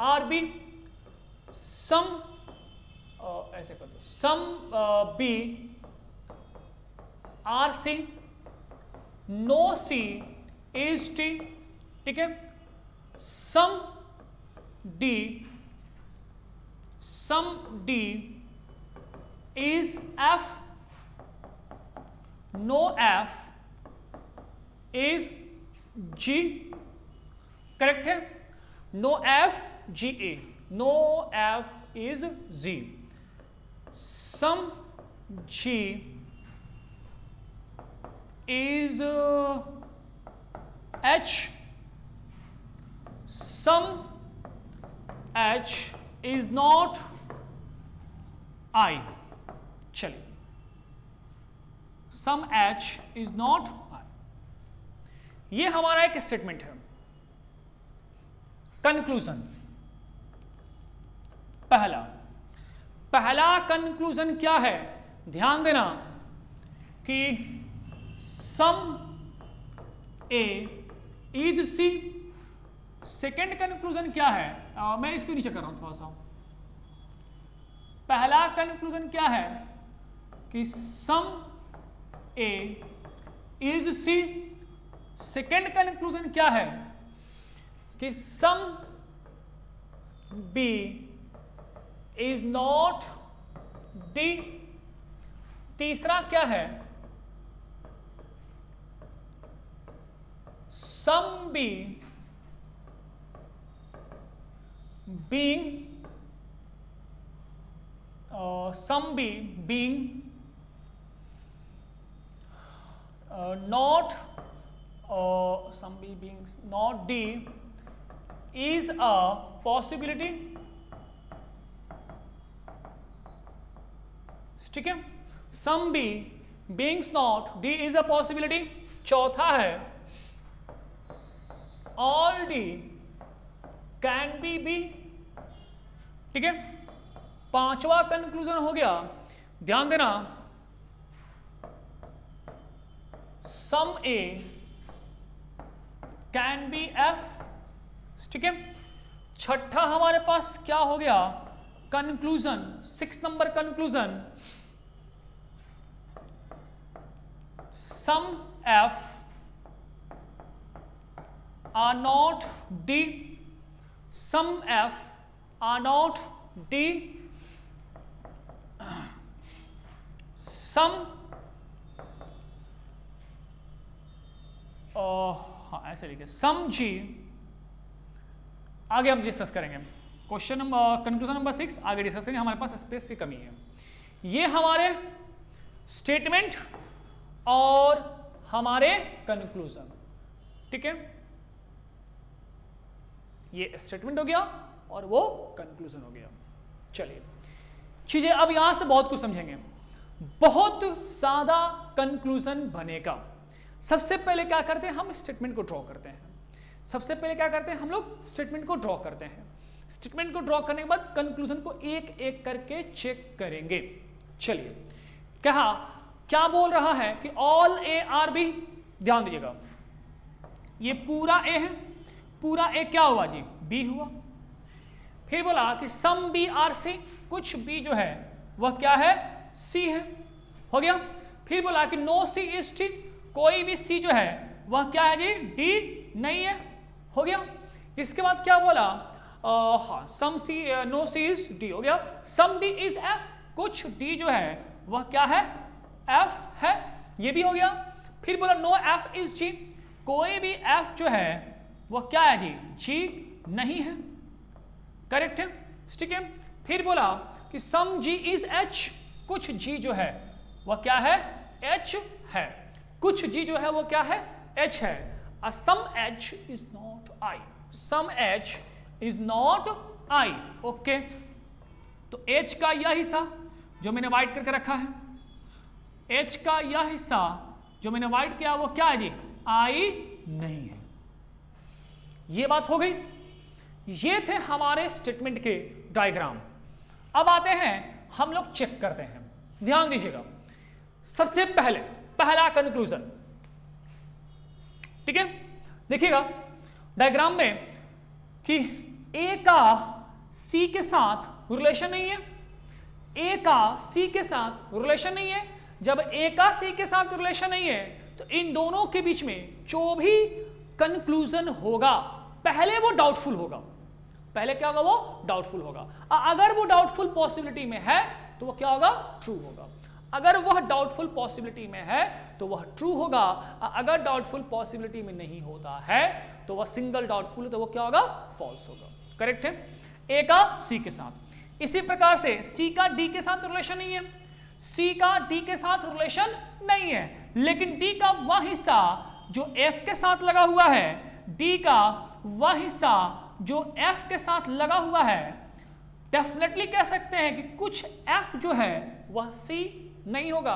Speaker 1: are B some, ऐसे कर दो, some B are C, no C is T, ठीक है। Some D is F, no F is G, correct है। No F G A, no F is G. Some G is H, some H is not I। चलिए, some H is not I, ये हमारा एक statement है। Conclusion, पहला conclusion क्या है, ध्यान देना कि some A is C. Second conclusion क्या है, मैं इसको नीचे कर रहा हूं थोड़ा सा। पहला कंक्लूजन क्या है कि some A is C. Second conclusion क्या है, कि some B is not D. तीसरा क्या है, some B being some b being not some b being not d is a possibility। ठीक है, some b being not d is a possibility। चौथा है all d can be b। ठीक है, पांचवा कंक्लूजन हो गया, ध्यान देना, some A can B F. ठीक है, छठा हमारे पास क्या हो गया, कंक्लूजन, 6 नंबर conclusion, some F are not D, some F are not D, some हाँ ऐसे लिखे, सम जी, आगे हम डिस्कस करेंगे। क्वेश्चन नंबर कंक्लूजन नंबर 6 आगे डिस्कस करेंगे, हमारे पास स्पेस की कमी है। ये हमारे स्टेटमेंट और हमारे कंक्लूजन। ठीक है, ये स्टेटमेंट हो गया और वो कंक्लूजन हो गया। चलिए चीजें अब यहां से बहुत कुछ समझेंगे, बहुत ज्यादा कंक्लूजन बनेगा। सबसे पहले क्या करते हैं, हम स्टेटमेंट को ड्रॉ करते हैं। सबसे पहले क्या करते हैं, हम लोग स्टेटमेंट को ड्रॉ करते हैं। स्टेटमेंट को ड्रॉ करने के बाद कंक्लूजन को एक एक करके चेक करेंगे। चलिए, कहा क्या बोल रहा है कि ऑल ए आर बी। ध्यान दीजिएगा, ये पूरा ए है, पूरा ए क्या हुआ जी, बी हुआ। फिर बोला कि सम बी आर सी, कुछ बी जो है वह क्या है, सी है, हो गया। फिर बोला कि नो सी इज टी, कोई भी सी जो है वह क्या है जी, डी नहीं है, हो गया। इसके बाद क्या बोला, हाँ सम सी नो सी इज डी, हो गया। सम डी इज एफ, कुछ डी जो है वह क्या है, एफ है, ये भी हो गया। फिर बोला नो एफ इज जी, कोई भी एफ जो है वह क्या है जी, जी नहीं है, करेक्ट है। ठीक है, फिर बोला कि सम जी इज एच, कुछ जी जो है वह क्या है, एच है, कुछ जी जो है वो क्या है, एच है। Some H is not I, some H is not I, okay. तो एच का यह हिस्सा जो मैंने वाइट करके रखा है, एच का यह हिस्सा जो मैंने वाइट किया वो क्या है जी, आई नहीं है। ये बात हो गई। ये थे हमारे स्टेटमेंट के डायग्राम। अब आते हैं हम लोग चेक करते हैं, ध्यान दीजिएगा। सबसे पहले पहला कंक्लूजन, ठीक है, देखिएगा डायग्राम में कि ए का सी के साथ रिलेशन नहीं है, ए का सी के साथ रिलेशन नहीं है। जब ए का सी के साथ रिलेशन नहीं है तो इन दोनों के बीच में जो भी कंक्लूजन होगा पहले वो डाउटफुल होगा, पहले क्या होगा, वो डाउटफुल होगा। अगर वो डाउटफुल पॉसिबिलिटी में है तो वो क्या होगा, ट्रू होगा। अगर वह डाउटफुल पॉसिबिलिटी में है तो वह ट्रू होगा। अगर डाउटफुल पॉसिबिलिटी में नहीं होता है तो वह सिंगल डाउटफुल, तो वो क्या होगा, फॉल्स होगा। करेक्ट है, ए का सी के साथ। इसी प्रकार से सी का डी के साथ रिलेशन नहीं है, सी का डी के साथ रिलेशन नहीं है, लेकिन डी का वह हिस्सा जो एफ के साथ लगा हुआ है, डी का वह हिस्सा जो एफ के साथ लगा हुआ है, डेफिनेटली कह सकते हैं कि कुछ एफ जो है वह सी नहीं होगा,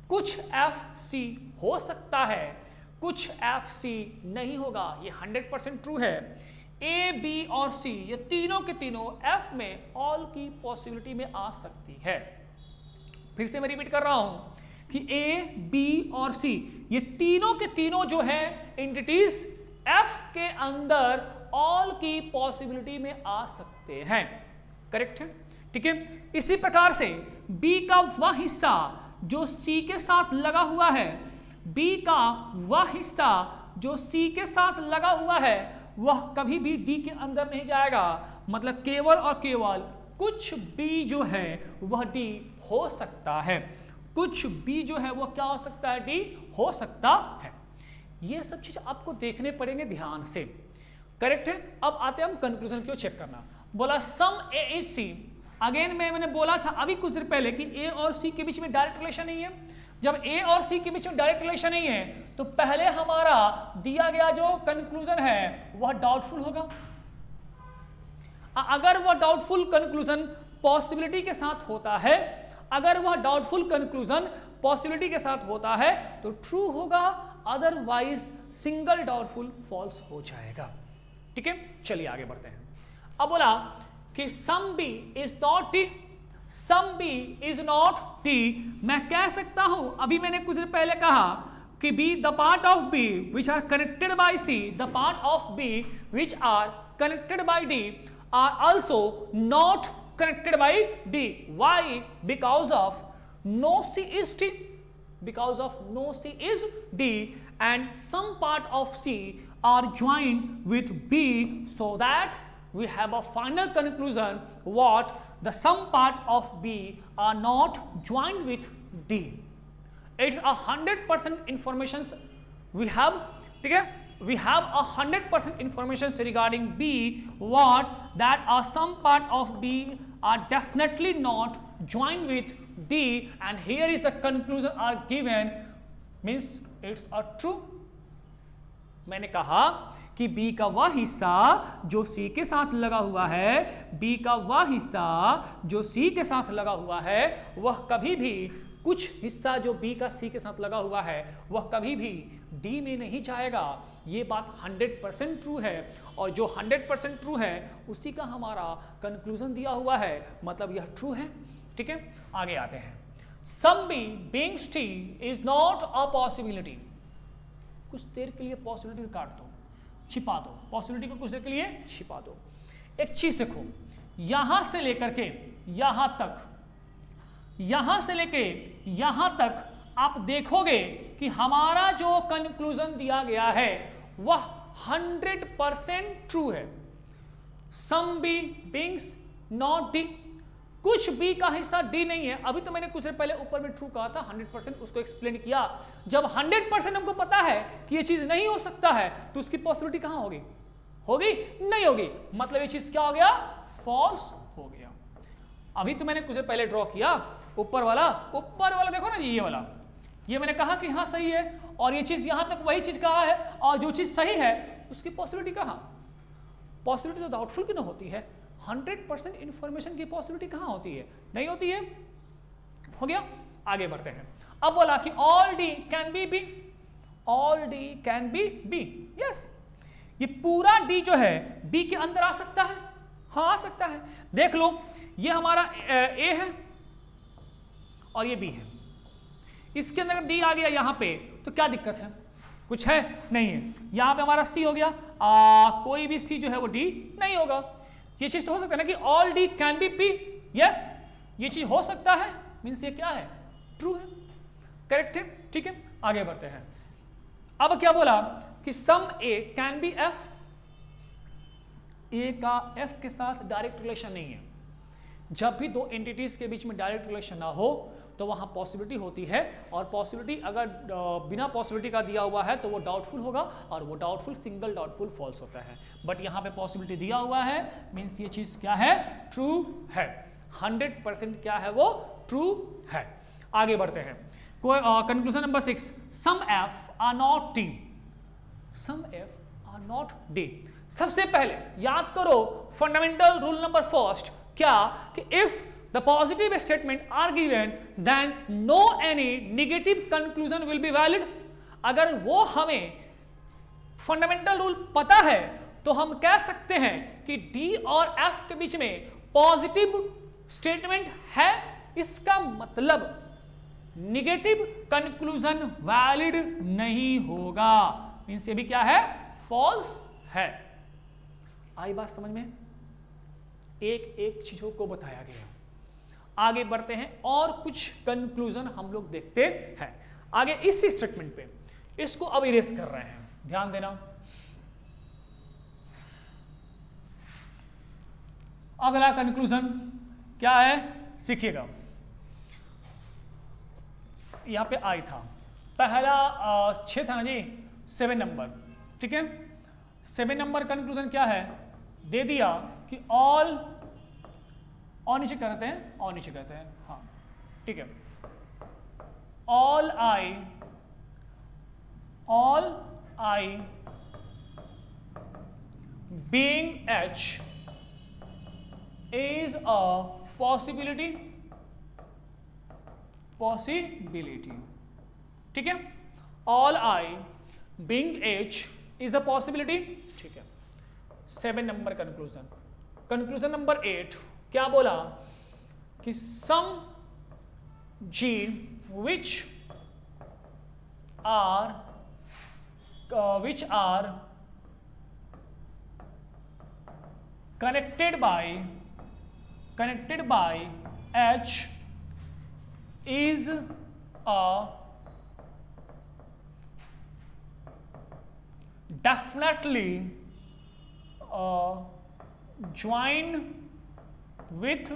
Speaker 1: कुछ एफ सी हो सकता है, कुछ एफ सी नहीं होगा। ये 100% ट्रू है। ए बी और सी ये तीनों के तीनों एफ में ऑल की पॉसिबिलिटी में आ सकती है। फिर से मैं रिपीट कर रहा हूं कि ए बी और सी ये तीनों के तीनों जो है एंटिटीज एफ के अंदर ऑल की पॉसिबिलिटी में आ सकते हैं। करेक्ट है, ठीक है। इसी प्रकार से बी का वह हिस्सा जो सी के साथ लगा हुआ है, बी का वह हिस्सा जो सी के साथ लगा हुआ है, वह कभी भी डी के अंदर नहीं जाएगा, मतलब केवल और केवल कुछ भी जो है वह डी हो सकता है, कुछ भी जो है वह क्या हो सकता है, डी हो सकता है। ये सब चीज आपको देखने पड़ेंगे ध्यान से, करेक्ट है। अब आते हैं हम कंक्लूजन को चेक करना। बोला सम ए इज सी, अगेन मैंने बोला था अभी कुछ देर पहले कि ए और सी के बीच में डायरेक्ट रिलेशन नहीं है। जब ए और सी के बीच में डायरेक्ट रिलेशन नहीं है तो पहले हमारा दिया गया जो कंक्लूजन है वह डाउटफुल होगा। अगर वह डाउटफुल कंक्लूजन पॉसिबिलिटी के साथ होता है, अगर वह डाउटफुल कंक्लूजन पॉसिबिलिटी के साथ होता है तो ट्रू होगा, अदरवाइज सिंगल डाउटफुल फॉल्स हो जाएगा। ठीक है, चलिए आगे बढ़ते हैं। अब बोला कि some B is not T, some B is not T, मैं कह सकता हूं, अभी मैंने कुछ देर पहले कहा कि B the part of B which are connected by C, the part of B which are connected by D are also not connected by D. Why? Because of no C is T. Because of no C is D, and some part of C are joined with B, so that we have a final conclusion. What? The some part of B are not joined with D. It's 100% information we have. ठीक है, we have 100% information regarding B. What? That some part of B are definitely not joined with D, and here is the conclusion are given, means it's a true. मैंने कहा कि B का वह हिस्सा जो C के साथ लगा हुआ है, B का वह हिस्सा जो C के साथ लगा हुआ है, वह कभी भी, कुछ हिस्सा जो B का C के साथ लगा हुआ है वह कभी भी D में नहीं जाएगा। ये बात 100% ट्रू है, और जो 100% ट्रू है उसी का हमारा कंक्लूजन दिया हुआ है, मतलब यह ट्रू है। ठीक है, आगे आते हैं। Some B beings T is not a possibility, कुछ देर के लिए पॉसिबिलिटी काट दो, छिपा दो, पॉसिबिलिटी को कुछ देर के लिए छिपा दो। एक चीज देखो, यहां से लेकर के यहां तक, यहां से लेके यहां तक आप देखोगे कि हमारा जो कंक्लूजन दिया गया है वह 100% ट्रू है। Some B beings not D, कुछ बी का हिस्सा डी नहीं है। अभी तो मैंने कुछ देर पहले ऊपर में ट्रू कहा था, 100% उसको एक्सप्लेन किया। जब 100% हमको पता है कि ये चीज नहीं हो सकता है तो उसकी पॉसिबिलिटी कहां होगी, होगी नहीं होगी, मतलब ये चीज क्या हो गया, फॉल्स हो गया। अभी तो मैंने कुछ देर पहले ड्रॉ किया ऊपर वाला, ऊपर वाला देखो ना जी, ये वाला, ये मैंने कहा कि हाँ सही है, और ये चीज यहां तक वही चीज कहा है, और जो चीज सही है उसकी पॉसिबिलिटी कहां, पॉसिबिलिटी तो डाउटफुल की ना होती है, 100% इंफॉर्मेशन की पॉसिबिलिटी कहां होती है, नहीं होती है। हो गया, आगे बढ़ते हैं। अब बोला कि all D can be B, all D can be B, yes, ये पूरा डी जो है बी के अंदर आ सकता है, हाँ आ सकता है। देख लो, ये हमारा ए है और ये बी है, इसके अंदर अगर डी आ गया यहाँ पे तो क्या दिक्कत है, कुछ है नहीं है। यहाँ पे हमारा सी हो गया, कोई भी सी जो है वो डी नहीं होगा। ये चीज तो हो सकता है ना कि all D can be B, yes, ये चीज हो सकता है, मीन्स ये क्या है, ट्रू है, करेक्ट है। ठीक है, आगे बढ़ते हैं। अब क्या बोला कि some A can B F, ए का एफ के साथ डायरेक्ट रिलेशन नहीं है। जब भी दो एंटिटीज के बीच में डायरेक्ट रिलेशन ना हो तो वहां पॉसिबिलिटी होती है, और पॉसिबिलिटी अगर बिना पॉसिबिलिटी का दिया हुआ है तो वो डाउटफुल होगा, और वो डाउटफुल सिंगल डाउटफुल फॉल्स होता है। बट यहाँ पे पॉसिबिलिटी दिया हुआ है, मीन्स ये चीज क्या है, ट्रू है, 100% क्या है वो, ट्रू है। आगे बढ़ते हैं। Conclusion number 6, some F are not T, some F are not D. सबसे पहले याद करो फंडामेंटल रूल नंबर फर्स्ट, क्या कि if the positive statement are given then no any negative conclusion will be valid। अगर वो हमें फंडामेंटल रूल पता है तो हम कह सकते हैं कि D और F के बीच में पॉजिटिव स्टेटमेंट है, इसका मतलब नेगेटिव कंक्लूजन वैलिड नहीं होगा, मीन्स ये भी क्या है, फॉल्स है। आई बात समझ में, एक एक चीजों को बताया गया। आगे बढ़ते हैं और कुछ कंक्लूजन हम लोग देखते हैं। आगे इस स्टेटमेंट पे इसको अब इरेज कर रहे हैं, ध्यान देना। अगला कंक्लूजन क्या है सीखिएगा। यहां पे आई था पहला 6 था ना जी, 7 नंबर, ठीक है। 7 नंबर कंक्लूजन क्या है, दे दिया कि ऑल, और नीचे करते हैं, और नीचे करते हैं, हाँ ठीक है। All I being H is a possibility, ठीक है। All I being H is a possibility, ठीक है। 7 नंबर कंक्लूजन। कंक्लूजन नंबर 8 क्या बोला कि some G which are connected by H is a definitely joined with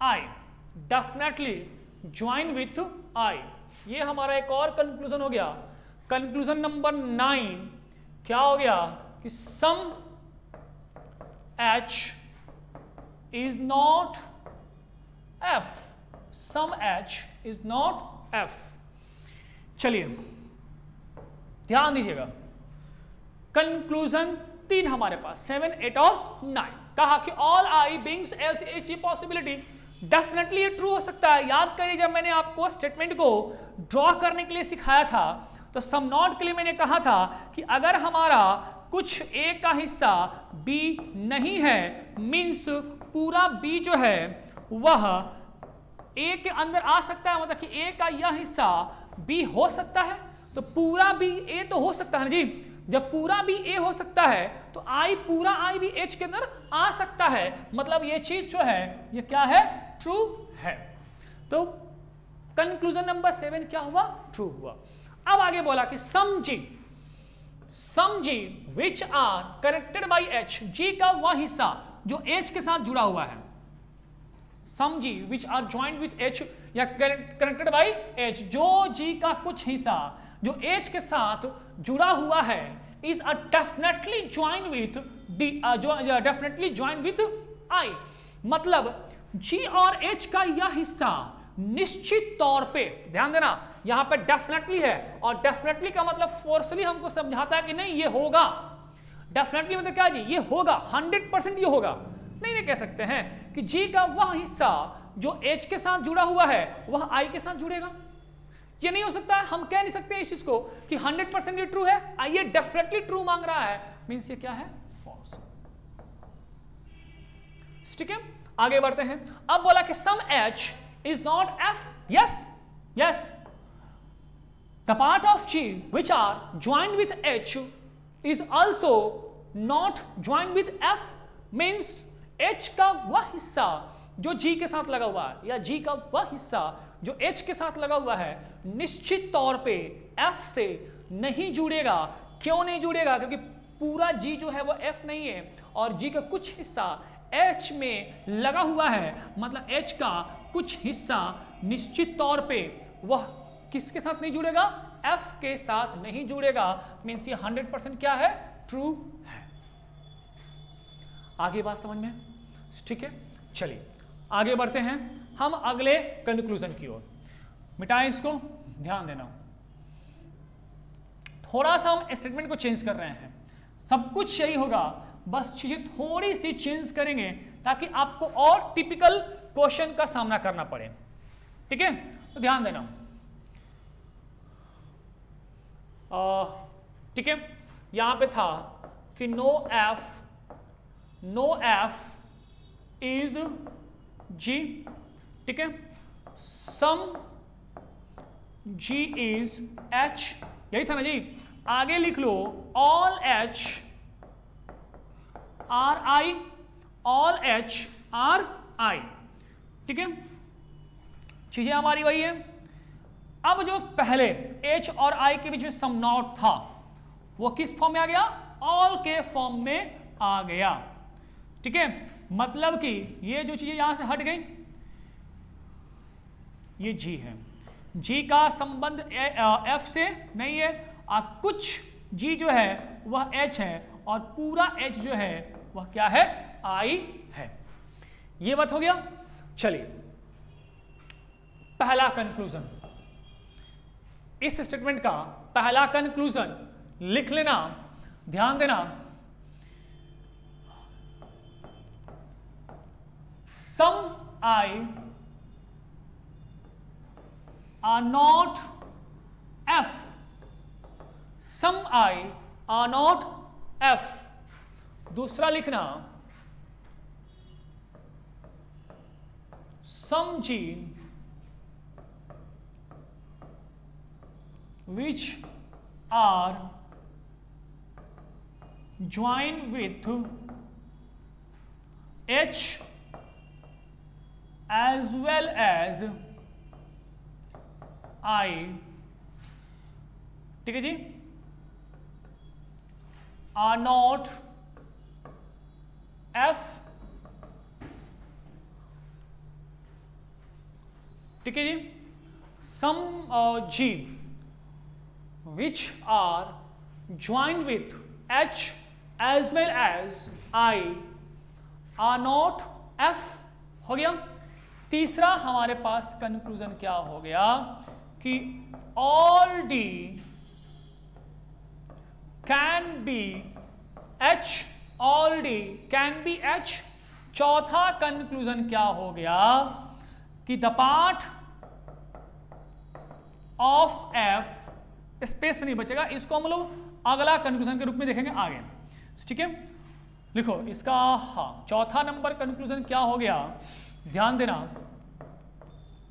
Speaker 1: I, definitely join with I। ये हमारा एक और कंक्लूजन हो गया। कंक्लूजन नंबर 9 क्या हो गया कि सम H is not F, some H is not F। चलिए ध्यान दीजिएगा, कंक्लूजन 3 हमारे पास 7, 8 और 9। कहा कि ऑल आई बीइंग्स एच ये पॉसिबिलिटी, डेफिनेटली ये ट्रू हो सकता है। याद करिए जब मैंने आपको स्टेटमेंट को ड्रॉ करने के लिए सिखाया था तो सम नॉट के लिए मैंने कहा था कि अगर हमारा कुछ ए का हिस्सा बी नहीं है, मींस पूरा बी जो है वह ए के अंदर आ सकता है, मतलब कि ए का यह हिस्सा बी हो सकता है, तो पूरा बी ए तो हो सकता है ना जी। जब पूरा भी ए हो सकता है तो आई, पूरा आई भी एच के अंदर आ सकता है, मतलब ये चीज जो है ये क्या है, ट्रू है। तो कंक्लूजन नंबर 7 क्या हुआ, ट्रू हुआ। अब आगे बोला कि some G which are connected by H, G का वह हिस्सा जो एच के साथ जुड़ा हुआ है, some G which are joint with H या कनेक्टेड बाई एच, जो जी का कुछ हिस्सा जो एच के साथ जुड़ा हुआ है, is a definitely join with D, definitely join with I. मतलब जी और एच का यह हिस्सा निश्चित तौर पे, ध्यान देना यहां पे डेफिनेटली है, और डेफिनेटली का मतलब फोर्सली हमको समझाता है कि नहीं ये होगा। डेफिनेटली मतलब क्या जी, ये होगा, 100% ये होगा। नहीं कह सकते हैं कि जी का वह हिस्सा जो एच के साथ जुड़ा हुआ है वह आई के साथ जुड़ेगा, ये नहीं हो सकता है। हम कह नहीं सकते इस चीज को कि 100% ये ट्रू है, ये डेफिनेटली ट्रू मांग रहा है, मींस ये क्या है, फॉल्स। ठीक है, आगे बढ़ते हैं। अब बोला कि सम H is not F, yes the part of G which are joined with H is also not joined with F, means H का वह हिस्सा जो G के साथ लगा हुआ है, या G का वह हिस्सा जो H के साथ लगा हुआ है, निश्चित तौर पे F से नहीं जुड़ेगा। क्यों नहीं जुड़ेगा, क्योंकि पूरा G जो है वो F नहीं है, और G का कुछ हिस्सा H में लगा हुआ है, मतलब H का कुछ हिस्सा निश्चित तौर पे वह किसके साथ नहीं जुड़ेगा, F के साथ नहीं जुड़ेगा, मीन्स ये 100% क्या है, ट्रू है। आगे बात समझ में, ठीक है। चलिए आगे बढ़ते हैं हम अगले कंक्लूजन की ओर। मिटाएं इसको, ध्यान देना, थोड़ा सा हम स्टेटमेंट को चेंज कर रहे हैं, सब कुछ यही होगा, बस चीजें थोड़ी सी चेंज करेंगे ताकि आपको और टिपिकल क्वेश्चन का सामना करना पड़े, ठीक है। तो ध्यान देना, ठीक है। यहां पे था कि नो एफ इज जी, ठीक है। सम जी इज एच, यही था ना जी। आगे लिख लो all H are I, all H are I, ठीक है। चीजें हमारी वही है। अब जो पहले H और I के बीच में सम नॉट था वो किस फॉर्म में आ गया? ऑल के फॉर्म में आ गया। ठीक है, मतलब कि ये जो चीजें यहां से हट गई, ये G है, G का संबंध F से नहीं है, कुछ G जो है वह H है और पूरा H जो है वह क्या है? I है। ये बात हो गया। चलिए पहला कंक्लूजन, इस स्टेटमेंट का पहला कंक्लूजन लिख लेना, ध्यान देना। सम I are not F, some I are not F। दूसरा लिखना, सम G which are joined with H as well as I। ठीक है जी, are not F। ठीक है जी, सम G which are joined with H as well as I are not F हो गया। तीसरा हमारे पास कंक्लूजन क्या हो गया कि all D can be H, all D can be H। चौथा कंक्लूजन क्या हो गया कि the part of F, space नहीं बचेगा, इसको हम लोग अगला कंक्लूजन के रूप में देखेंगे आगे। ठीक है, लिखो इसका। हाँ, चौथा नंबर कंक्लूजन क्या हो गया, ध्यान देना।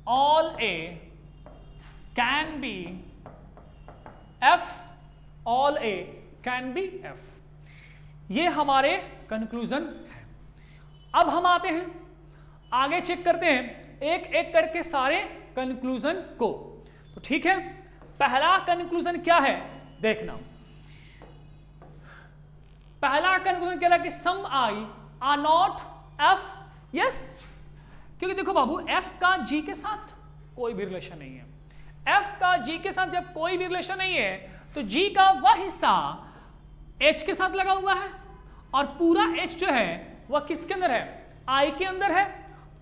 Speaker 1: All A can B F, all A can B F। ये हमारे कंक्लूजन है। अब हम आते हैं आगे, चेक करते हैं एक एक करके सारे कंक्लूजन को। तो ठीक है, पहला कंक्लूजन क्या है देखना। पहला कंक्लूजन क्या है कि some I are not F। Yes, क्योंकि देखो बाबू, F का G के साथ कोई भी रिलेशन नहीं है। F का G के साथ जब कोई भी रिलेशन नहीं है तो G का वह हिस्सा H के साथ लगा हुआ है और पूरा H जो है वह किसके अंदर है? I के अंदर है।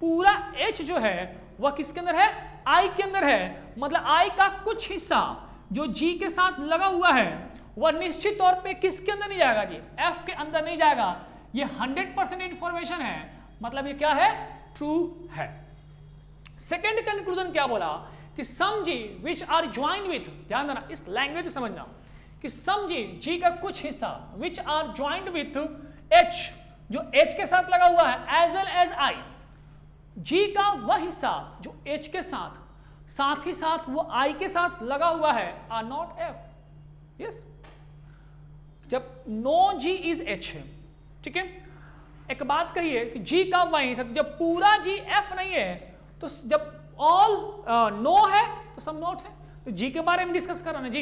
Speaker 1: पूरा H जो है वह किसके अंदर है? I के अंदर है। मतलब I का कुछ हिस्सा जो G के साथ लगा हुआ है वह निश्चित तौर पे किसके अंदर नहीं जाएगा जी? F के अंदर नहीं जाएगा। ये 100% इंफॉर्मेशन है, मतलब ये क्या है? ट्रू है। सेकेंड कंक्लूजन क्या बोला कि some G which are join with, ध्यान देना, इस लैंग्वेज को समझना कि सम G का कुछ हिस्सा which are joined with H, जो H के साथ लगा हुआ है, as well as I। G का वह हिस्सा जो H के साथ ही साथ वो I के साथ लगा हुआ है, आर नॉट F। यस, जब नो G इज H है। ठीक है, एक बात कहिए कि G का वह हिस्सा, जब पूरा G F नहीं है तो जब ऑल नो है तो सब नॉट है। तो G के बारे में डिस्कस कर रहा है जी,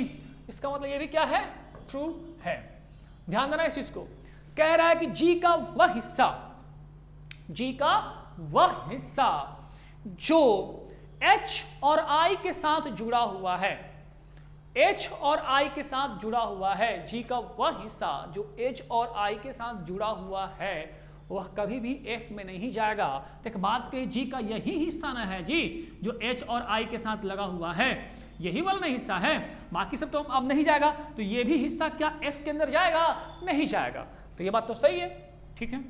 Speaker 1: इसका मतलब ये भी क्या है? ट्रू है। ध्यान देना इस चीज को। कह रहा है कि G का वह हिस्सा, G का वह हिस्सा जो H और I के साथ जुड़ा हुआ है, H और I के साथ जुड़ा हुआ है, G का वह हिस्सा जो H और I के साथ जुड़ा हुआ है वह कभी भी F में नहीं जाएगा। तो एक बात कही, G का यही हिस्सा ना है जी जो H और I के साथ लगा हुआ है, यही वाला हिस्सा है, बाकी सब तो अब नहीं जाएगा। तो ये भी हिस्सा क्या F के अंदर जाएगा? नहीं जाएगा। तो ये बात तो सही है। ठीक है,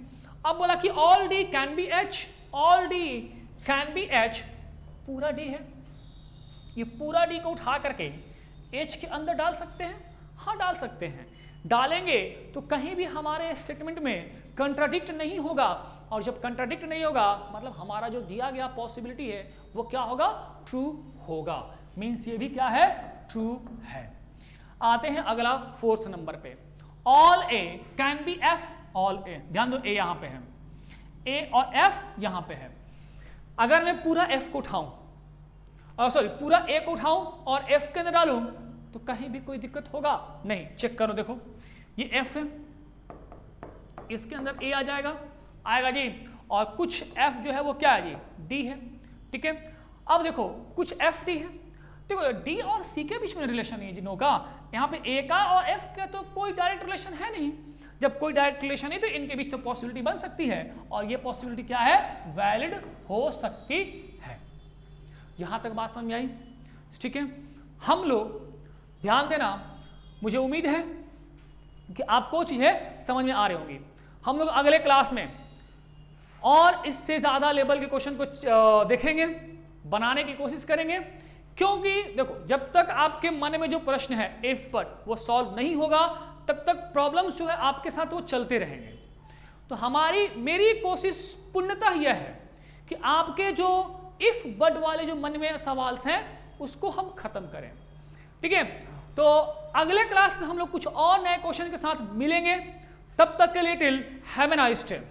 Speaker 1: अब बोला कि all D can be H, all D can be H, पूरा D है, ये पूरा D को उठा करके H के अंदर डाल सकते हैं? हाँ, डाल सकते हैं। डालेंगे तो कहीं भी हमारे स्टेटमेंट में कंट्राडिक्ट नहीं होगा, और जब कंट्राडिक्ट नहीं होगा मतलब हमारा जो दिया गया पॉसिबिलिटी है वो क्या होगा? ट्रू होगा। मींस ये भी क्या है? ट्रू है। आते हैं अगला फोर्थ नंबर पे, all A can B F, all A, ध्यान दो, ए यहां पे है, ए और F यहां पे है। अगर मैं पूरा F को उठाऊं सॉरी पूरा ए को उठाऊं और एफ के अंदर डालूं तो कहीं भी कोई दिक्कत होगा नहीं। चेक करो, देखो ये एफ है, इसके अंदर ए आ जाएगा, आएगा जी, और कुछ एफ जो है वो क्या है जी, डी है। ठीक है, अब देखो कुछ एफ डी है, देखो डी और सी के बीच में रिलेशन है जिनों का, यहाँ पे ए का और एफ का तो कोई डायरेक्ट रिलेशन है नहीं। जब कोई डायरेक्ट रिलेशन नहीं तो इनके बीच तो पॉसिबिलिटी बन सकती है, और ये पॉसिबिलिटी क्या है, वैलिड हो सकती है। यहां तक बात समझ में आई? ठीक है, हम लोग ध्यान देना, मुझे उम्मीद है कि आपको चीजें समझ में आ रही होंगी। हम लोग अगले क्लास में और इससे ज्यादा लेवल के क्वेश्चन को देखेंगे, बनाने की कोशिश करेंगे, क्योंकि देखो जब तक आपके मन में जो प्रश्न है इफ बट वो सॉल्व नहीं होगा तब तक प्रॉब्लम्स जो है आपके साथ वो चलते रहेंगे। तो मेरी कोशिश पूर्णतः यह है कि आपके जो इफ बट वाले जो मन में सवाल हैं उसको हम खत्म करें। ठीक है, तो अगले क्लास में हम लोग कुछ और नए क्वेश्चन के साथ मिलेंगे। तब तक के लिए till have a nice day.